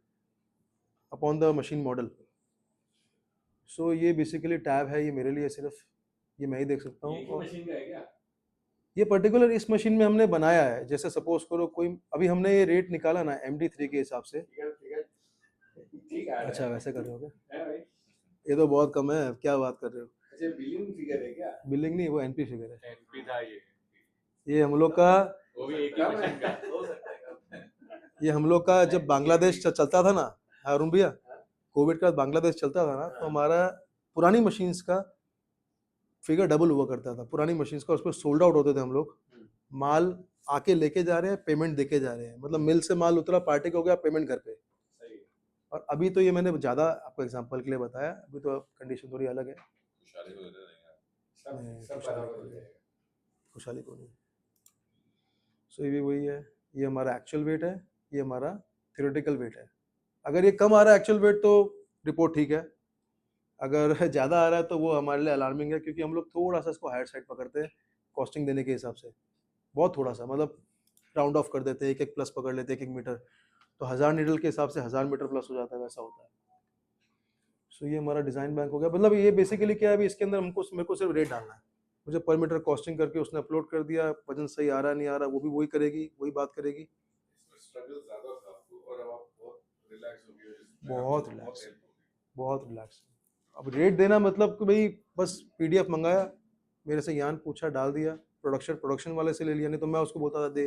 अपॉन द मशीन मॉडल। सो ये बेसिकली टैब है, ये मेरे लिए सिर्फ, ये मैं ही देख सकता एक ही हूँ। मशीन का है क्या? ये पर्टिकुलर इस मशीन में हमने बनाया है। जैसे सपोज करो कोई, अभी हमने ये रेट निकाला ना MD3 के हिसाब से। ठीक है। अच्छा वैसे कर रहे हो क्या? है भाई। ये तो बहुत कम है, क्या बात कर रहे हो? अच्छा बिलिंग फिगर है क्या? बिलिंग नहीं, वो एनपी फिगर है। एनपी था ये हम लोग का, वो भी एक ही मशीन का। हो सकता है। ये हम लोग का जब बांग्लादेश चलता था ना अरुण भैया, कोविड का बांग्लादेश चलता था ना, तो हमारा पुरानी मशीन्स का फिगर डबल हुआ करता था। पुरानी मशीन्स का, उस पर सोल्ड आउट होते थे हम लोग। माल आके लेके जा रहे हैं, पेमेंट देके जा रहे हैं, मतलब मिल से माल उतरा, पार्टी को हो गया, पेमेंट घर पे। सही है। और अभी तो ये मैंने ज़्यादा आपको एग्जांपल के लिए बताया, अभी तो कंडीशन थोड़ी अलग है। शादी को दे देंगे। सब खुशहाली बराबर को हो नहीं, जाएगा। खुशहाली को नहीं। सो ये भी वही है, ये हमारा एक्चुअल वेट है, ये हमारा थ्योरेटिकल वेट है। अगर ये कम आ रहा है एक्चुअल वेट तो रिपोर्ट ठीक है, अगर ज़्यादा आ रहा है तो वो हमारे लिए अलार्मिंग है, क्योंकि हम लोग थोड़ा सा इसको हायर साइड पकड़ते हैं कॉस्टिंग देने के हिसाब से। बहुत थोड़ा सा, मतलब राउंड ऑफ कर देते हैं, एक प्लस पकड़ लेते हैं, 1 मीटर, तो 1000 नीडल के हिसाब से 1000 मीटर प्लस हो जाता है, वैसा होता है। सो ये हमारा डिज़ाइन बैंक हो गया। मतलब ये बेसिकली क्या है, अभी इसके अंदर हमको, मेरे को सिर्फ रेट डालना है। मुझे पर मीटर कॉस्टिंग करके उसने अपलोड कर दिया, वजन सही आ रहा नहीं आ रहा वो भी वही करेगी, वही बात करेगी। इसमें स्ट्रगल ज्यादा था आपको और अब आप बहुत रिलैक्स हो गए हो, जिसमें बहुत आपको रिलैक्स। help हो गई। बहुत रिलैक्स। अब रेट देना मतलब कि भाई बस पीडीएफ मंगाया, मेरे से यान पूछा, डाल दिया, प्रोडक्शन वाले से ले लिया, नहीं तो मैं उसको बोलता था दे।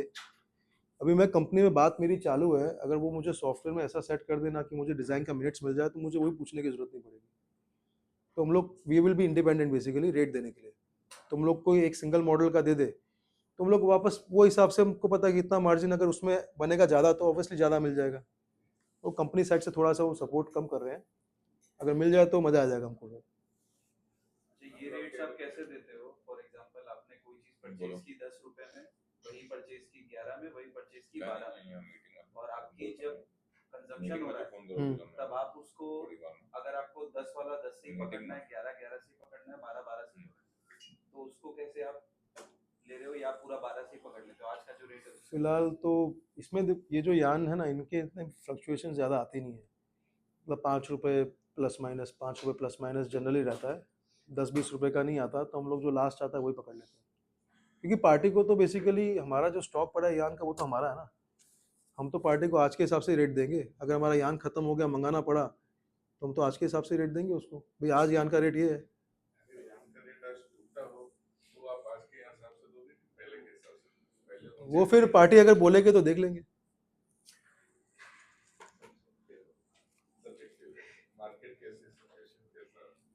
अभी मैं कंपनी में बात मेरी चालू है, अगर वो मुझे सॉफ्टवेयर में ऐसा सेट कर देना कि मुझे डिज़ाइन का मिनट्स मिल जाए तो मुझे वही पूछने की ज़रूरत नहीं पड़ेगी। तो हम लोग we will be independent basically rate देने के लिए। तुम लोग कोई एक सिंगल मॉडल का दे दे, तुम लोग वापस वो हिसाब से हमको पता है कि इतना मार्जिन अगर उसमें बनेगा ज़्यादा तो ऑब्वियसली ज़्यादा मिल जाएगा। तो कंपनी साइड से थोड़ा सा वो सपोर्ट कम कर रहे हैं, अगर मिल जाए तो मज़ा आ जाएगा हमको। अच्छा, ये रेट्स आप कैसे देते हो? फॉर एग्जांपल आपने कोई चीज बोलो। परचेज की 10 रुपए में, वही परचेज की 11 में, वही परचेज की 12 में, और आपकी जब कंजम्पशन हो रहा है तब आप उसको, अगर आपको 10 वाला 10 से ही पकड़ना है, 11 11 से ही पकड़ना है, 12 12 से ही हो रहा है, तो उसको कैसे आप ले रहे हो, या पूरा 12 से ही पकड़ लेते हो? आज का जो रेट है उससे? फिलहाल तो इसमें ये जो यान है ना, इनके इतने फ्लक्चुएशन ज़्यादा आती नहीं है, मतलब 5 रुपये प्लस माइनस, 5 रुपये प्लस माइनस जनरली रहता है, 10 20 रुपये का नहीं आता। तो हम लोग जो लास्ट आता है वही पकड़ लेते हैं, क्योंकि पार्टी को तो बेसिकली हमारा जो स्टॉक पड़ा है यान का वो तो हमारा है ना, हम तो पार्टी को आज के हिसाब से रेट देंगे। अगर हमारा यान खत्म हो गया, मंगाना पड़ा, तो हम तो आज के हिसाब से रेट देंगे उसको, भाई आज यान का रेट ये है। वो फिर पार्टी अगर बोलेगे तो देख लेंगे।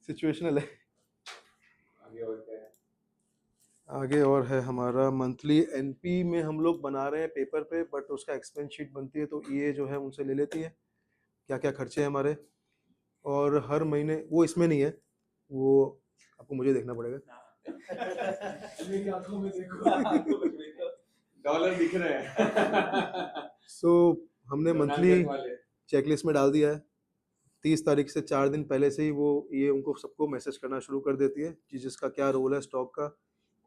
सिचुएशनल है। आगे और क्या है? आगे और है हमारा मंथली एनपी में हम लोग बना रहे हैं पेपर पे, बट उसका एक्सपेंस शीट बनती है तो ये जो है उनसे ले लेती है क्या क्या खर्चे हैं हमारे। और हर महीने वो इसमें नहीं है, वो आपको मुझे देखना पड़ेगा। मेरी आंखों में देखो। डॉलर दिख रहे हैं। सो हमने मंथली रोनाल्डो वाले। चेकलिस्ट में डाल दिया है। 30 तारीख से 4 दिन पहले से ही वो ये उनको सबको मैसेज करना शुरू कर देती है कि जिसका क्या रोल है स्टॉक का।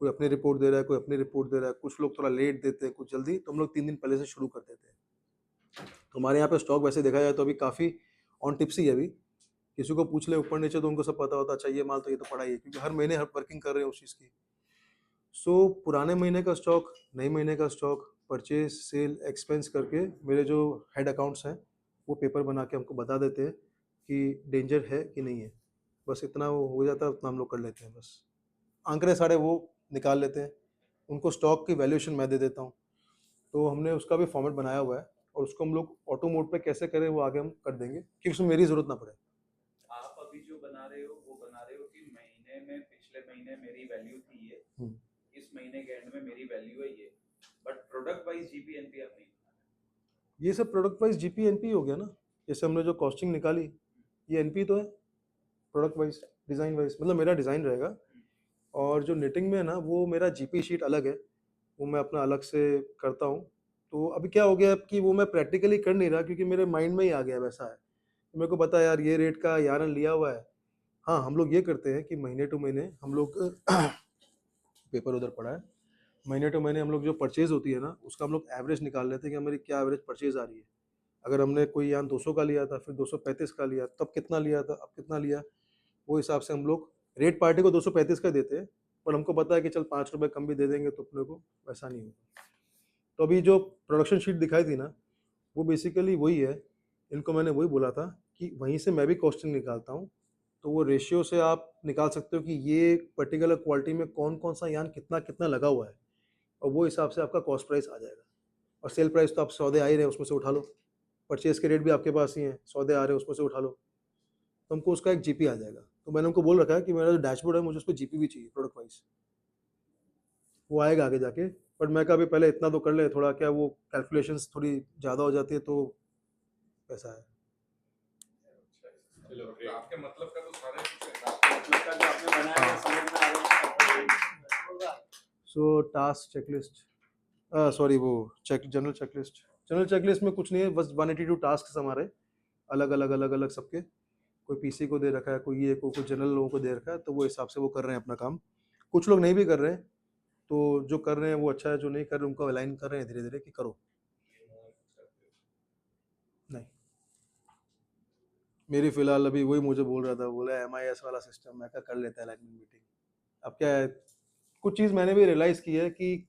कोई अपनी रिपोर्ट दे रहा है, कोई अपनी रिपोर्ट दे रहा है, कुछ लोग थोड़ा लेट देते हैं, कुछ जल्दी, तो हम लोग 3 दिन पहले से शुरू कर देते हैं। तो हमारे यहाँ पे स्टॉक वैसे देखा जाए तो अभी काफ़ी ऑन टिप्स ही है। अभी किसी को पूछ ले ऊपर नीचे तो उनको सब पता होता, अच्छा ये माल तो ये तो पड़ा ही है, क्योंकि हर महीने हर वर्किंग कर रहे हैं उस चीज़ की। सो पुराने महीने का स्टॉक, नए महीने का स्टॉक, परचेज सेल एक्सपेंस करके मेरे जो हेड अकाउंट्स हैं वो पेपर बना के हमको बता देते हैं कि डेंजर है कि नहीं है। बस इतना वो हो जाता है, उतना हम लोग कर लेते हैं। बस आंकड़े सारे वो निकाल लेते हैं, उनको स्टॉक की वैल्यूएशन मैं दे देता हूँ। तो हमने उसका भी फॉर्मेट बनाया हुआ है, और उसको हम लोग ऑटो मोड पे कैसे करें वो आगे हम कर देंगे कि उसमें मेरी ज़रूरत ना पड़े। आप अभी जो बना रहे हो वो बना रहे हो कि महीने में, पिछले महीने मेरी वैल्यू थी ये, इस महीने के एंड में मेरी वैल्यू है ये, but product wise GP NP आप नहीं बना रहे। ये सब प्रोडक्ट वाइज जीपी एनपी हो गया ना। जैसे हमने जो कॉस्टिंग निकाली ये एनपी तो है, प्रोडक्ट वाइज डिज़ाइन वाइज, मतलब मेरा डिज़ाइन रहेगा। और जो नेटिंग में है ना वो मेरा जीपी शीट अलग है, वो मैं अपना अलग से करता हूँ। तो अभी क्या हो गया कि वो मैं प्रैक्टिकली कर नहीं रहा, क्योंकि मेरे माइंड में ही आ गया वैसा है। तो मेरे को पता है यार ये रेट का यारन लिया हुआ है। हाँ हम लोग ये करते हैं कि महीने टू महीने हम लोग पेपर उधर पड़ा है, महीने टू महीने हम लोग जो परचेज होती है ना उसका हम लोग एवरेज निकाल लेते हैं कि हमारी क्या एवरेज परचेज आ रही है। अगर हमने कोई यान 200 का लिया था, फिर 235 का लिया, तब कितना लिया था, अब कितना लिया, वो हिसाब से हम लोग रेट पार्टी को 235 का देते हैं। पर हमको पता है कि चल 5 रुपये कम भी दे देंगे तो अपने को वैसा नहीं होगा। तो अभी जो प्रोडक्शन शीट दिखाई थी ना वो बेसिकली वही है। इनको मैंने वही बोला था कि वहीं से मैं भी कॉस्टिंग निकालता हूँ, तो वो रेशियो से आप निकाल सकते हो कि ये पर्टिकुलर क्वालिटी में कौन कौन सा यान कितना कितना लगा हुआ है, और वो हिसाब से आपका कॉस्ट प्राइस आ जाएगा। और सेल प्राइस तो आप सौदे आ ही रहे हैं उसमें से उठा लो, परचेज के रेट भी आपके पास ही हैं, सौदे आ रहे हैं उसमें से उठा लो, तो हमको उसका एक जीपी आ जाएगा। तो मैंने उनको बोल रखा है कि मेरा जो डैशबोर्ड है मुझे उस पर जीपी भी चाहिए प्रोडक्ट वाइज, वो आएगा आगे जाके। बट मैं कहा अभी पहले इतना तो कर ले, थोड़ा क्या वो कैलकुलेशंस थोड़ी ज़्यादा हो जाती है तो ऐसा है। चलो आपके मतलब का तो सारे मतलब का जो आपने बनाया है समझ में आ रहा है। सो टास्क चेकलिस्ट, सॉरी वो जनरल चेकलिस्ट में कुछ नहीं है, बस 182 टास्क हमारे अलग अलग अलग अलग सबके। कोई पीसी को दे रखा है, कोई ये कोई जनरल लोगों को दे रखा है, तो वो हिसाब से वो कर रहे हैं अपना काम। कुछ लोग नहीं भी कर रहे हैं, तो जो कर रहे हैं वो अच्छा है, जो नहीं कर रहे उनको अलाइन कर रहे हैं धीरे धीरे कि करो। नहीं, मेरी फिलहाल अभी वही मुझे बोल रहा था, बोला MIS वाला सिस्टम, मैं कर लेता है अलाइनमेंट मीटिंग। अब क्या है, कुछ चीज़ मैंने भी रियलाइज़ की है कि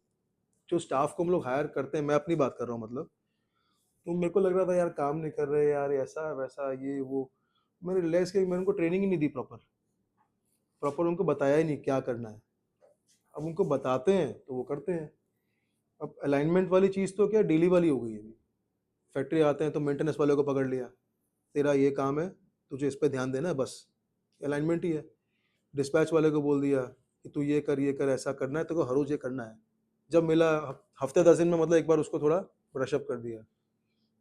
जो स्टाफ को हम लोग हायर करते हैं, मैं अपनी बात कर रहा हूँ मतलब, तो मेरे को लग रहा था यार काम नहीं कर रहे यार, ऐसा वैसा ये वो। मैंने रियलाइज़ किया कि मैंने उनको ट्रेनिंग ही नहीं दी प्रॉपर उनको बताया ही नहीं क्या करना है। अब उनको बताते हैं तो वो करते हैं। अब अलाइनमेंट वाली चीज़ तो क्या डेली वाली हो गई है अभी। फैक्ट्री आते हैं तो मेंटेनेंस वाले को पकड़ लिया, तेरा ये काम है, तुझे इस पे ध्यान देना है बस, अलाइनमेंट ही है। डिस्पैच वाले को बोल दिया कि तू ये कर, ऐसा करना है, तेरे को हर रोज़ ये करना है। जब मिला हफ्ते 10 दिन में मतलब एक बार उसको थोड़ा ब्रश अप कर दिया,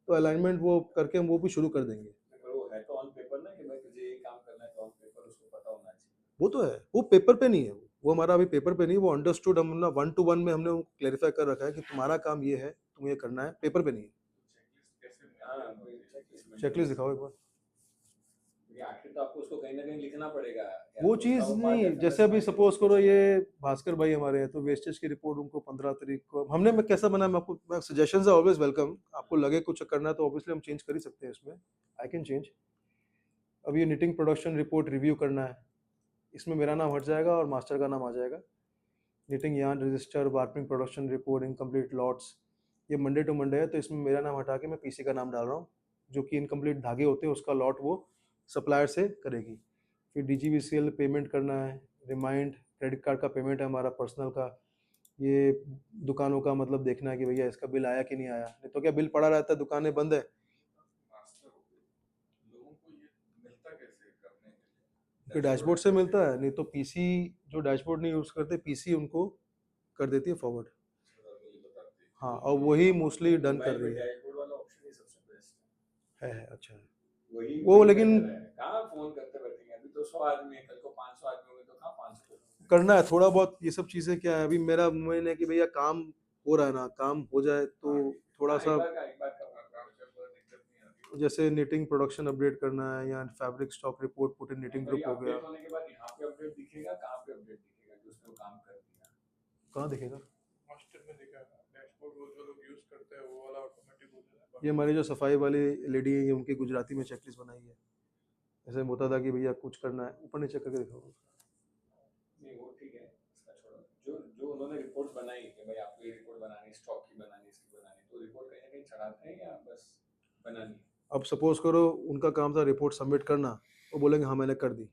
तो अलाइनमेंट वो करके हम वो भी शुरू कर देंगे। पर वो है तो ऑन पेपर ना कि भाई तुझे ये काम करना है, तो ऑन पेपर उसको पता होना चाहिए। वो तो है, वो पेपर पे नहीं है, वो हमारा अभी पेपर पे नहीं, वो अंडरस्टूड हम ना 1 to 1 में हमने क्लेरिफाई कर रखा है कि तुम्हारा काम ये है, तुम्हें ये करना है, पेपर पे नहीं है। हाँ, कोई चेकलिस्ट दिखाओ एक बार। क्योंकि आखिर तो आपको उसको कहीं ना कहीं लिखना पड़ेगा। या वो तो चीज़ उसका वो part नहीं, FMS जैसे अभी में सपोज करो लिखना ये भास्कर भाई हमारे हैं, तो वेस्टेज की रिपोर्ट उनको 15 तारीख को हमने, मैं कैसा बना, मैं आपको सजेशंस आर ऑलवेज वेलकम। आपको लगे कुछ करना है तो ऑब्वियसली हम चेंज कर ही सकते हैं इसमें, आई कैन चेंज। अब ये निटिंग प्रोडक्शन रिपोर्ट रिव्यू करना है, इसमें मेरा नाम हट जाएगा और मास्टर का नाम आ जाएगा। Knitting yarn register, warping production report, incomplete lots, ये मंडे टू मंडे है, तो इसमें मेरा नाम हटा के मैं पीसी का नाम डाल रहा हूँ। जो कि इनकम्प्लीट धागे होते हैं उसका लॉट वो सप्लायर से करेगी। फिर DGVCL पेमेंट करना है, रिमाइंड क्रेडिट कार्ड का पेमेंट है हमारा पर्सनल का, ये दुकानों का मतलब देखना है कि भैया इसका बिल आया कि नहीं आया, नहीं तो क्या बिल पड़ा रहता है, दुकानें बंद है। फिर डैशबोर्ड से मिलता है, नहीं तो पीसी जो डैशबोर्ड नहीं यूज़ करते, पीसी उनको कर देती है फॉरवर्ड। हाँ, और वही मोस्टली डन कर रही है। डैशबोर्ड वाला ऑप्शन ही सबसे बेस्ट है अच्छा है। वही वो वही लेकिन better है। कहाँ फोन करते बैठेंगे, अभी तो 100 आदमी है, कल को 500 आदमी होंगे तो कहाँ 500 करना है थोड़ा बहुत, ये सब चीज़ें क्या है, अभी मेरा मैंने है कि भैया काम हो रहा है ना, काम हो जाए तो थोड़ा सा, एक बार का जैसे निटिंग प्रोडक्शन अपडेट करना है या fabric stock report put in knitting group हो गया। अपडेट होने के बाद यहाँ पे अपडेट दिखेगा, कहाँ पे अपडेट दिखेगा कि उसने वो काम कर दिया? कहाँ दिखेगा? मास्टर में दिखा डैशबोर्ड, वो जो लोग यूज करते हैं वो वाला ऑटोमेटिक हो जाता है। ये हमारी जो सफाई वाली लेडी है, ये उनकी गुजराती में चेकलिस्ट बनाई है। ऐसे होता था कि भैया कुछ करना है, ऊपर नीचे करके दिखाओ। नहीं वो ठीक है, इसका छोड़ो। जो जो उन्होंने रिपोर्ट बनाई कि भाई आपको ये रिपोर्ट बनानी, स्टॉक की बनानी, इसकी बनानी, तो रिपोर्ट कहीं ना कहीं चढ़ाते हैं या बस बनानी? अब सपोज करो उनका काम था रिपोर्ट सबमिट करना, वो बोलेंगे हाँ मैंने कर दी,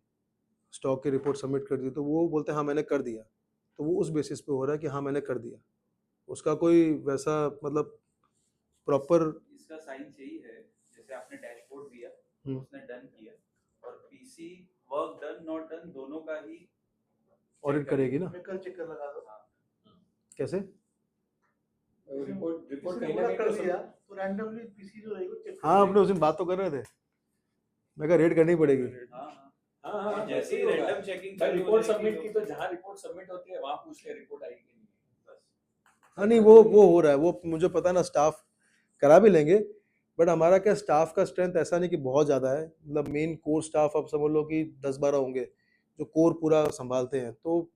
स्टॉक की रिपोर्ट सबमिट कर दी, तो वो बोलते हैं हाँ मैंने कर दिया, तो वो उस बेसिस पे हो रहा है कि हाँ मैंने कर दिया। उसका कोई वैसा मतलब प्रॉपर इसका साइंस यही है, जैसे आपने डैशबोर्ड दिया, उसने डन किया, और PC work done not done दोनों का ही ऑडिट करेगी ना। मैं कल चेकर लगा दो। कैसे? रिपोर्ट इसने कहीं ना पूरा कहीं कर तो दिया तो रैंडमली पीसी जो रहेगा चेक हाँ, अपने उस दिन बात तो कर रहे थे, मैं कहा रेड करनी पड़ेगी। हाँ हाँ, जैसे ही रैंडम चेकिंग भाई रिपोर्ट सबमिट की तो जहाँ रिपोर्ट सबमिट होती है वहाँ पूछ ले रिपोर्ट आई कि नहीं, बस। हाँ नहीं, वो हो रहा है, वो मुझे पता है ना, स्टाफ करा भी लेंगे, बट हमारा क्या स्टाफ का स्ट्रेंथ ऐसा नहीं कि बहुत ज़्यादा है, मतलब मेन कोर स्टाफ आप समझ लो कि 10-12 होंगे जो कोर पूरा संभालते हैं, तो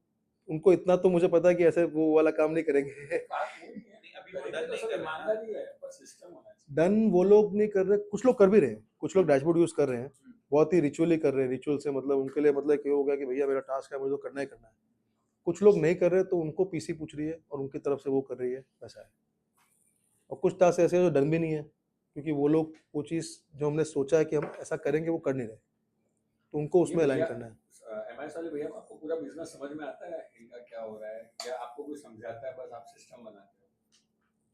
उनको इतना तो मुझे पता है कि ऐसे वो वाला काम नहीं करेंगे। बात वो नहीं है, अभी वो करेंगे डन तो नहीं सब कर रहे हैं। ईमानदारी है, पर सिस्टम होना चाहिए। डन वो लोग नहीं कर रहे, कुछ लोग कर भी रहे हैं, कुछ लोग डैशबोर्ड यूज़ कर रहे हैं, बहुत ही रिचुअली कर रहे हैं, रिचुअल से मतलब उनके लिए मतलब ये हो गया कि भैया मेरा टास्क है, मुझे तो करना ही करना है। कुछ लोग नहीं कर रहे तो उनको पीसी पूछ रही है और उनकी तरफ से वो कर रही है, वैसा है। और कुछ टास्क ऐसे हैं जो डन भी नहीं है, क्योंकि वो लोग वो चीज़ जो हमने सोचा है कि हम ऐसा करेंगे वो कर नहीं रहे, तो उनको उसमें अलाइन करना है। एमआईएस वाले भैया आपको पूरा बिजनेस समझ में आता है इनका क्या हो रहा है, या आपको कुछ समझाता है, बस आप सिस्टम बनाते हो?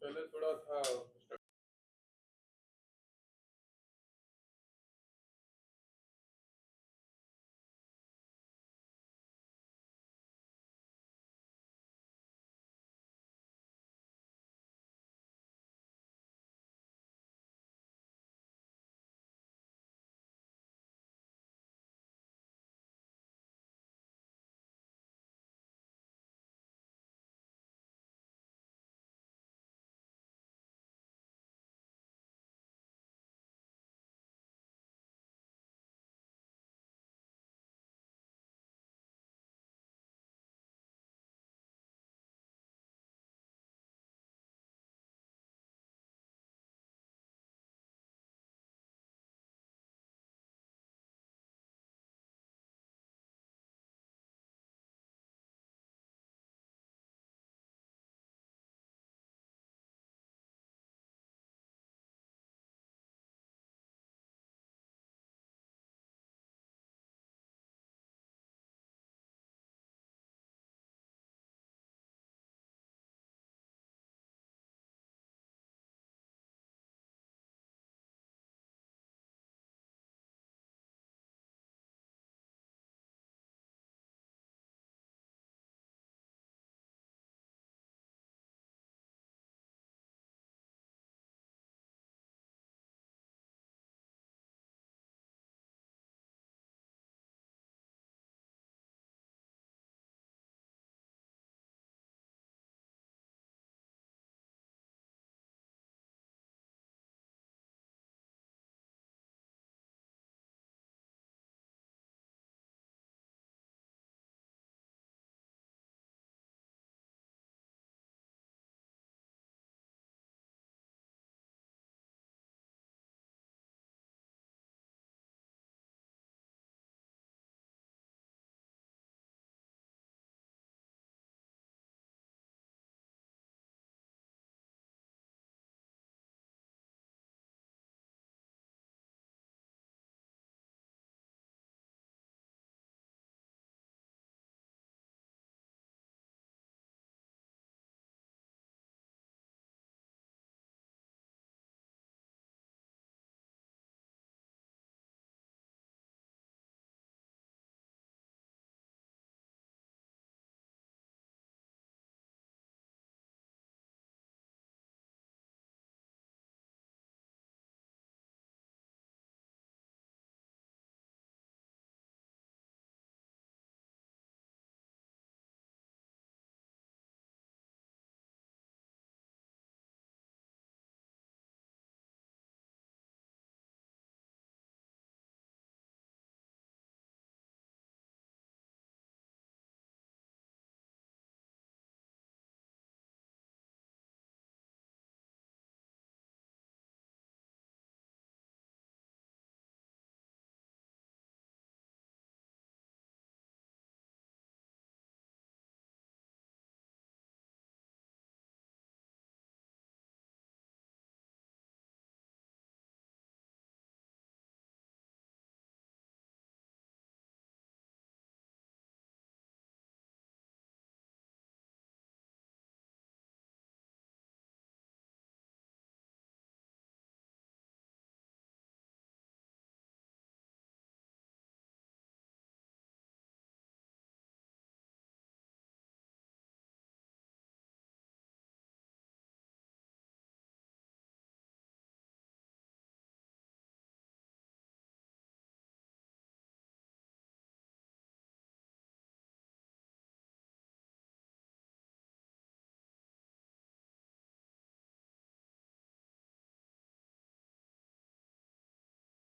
पहले थोड़ा था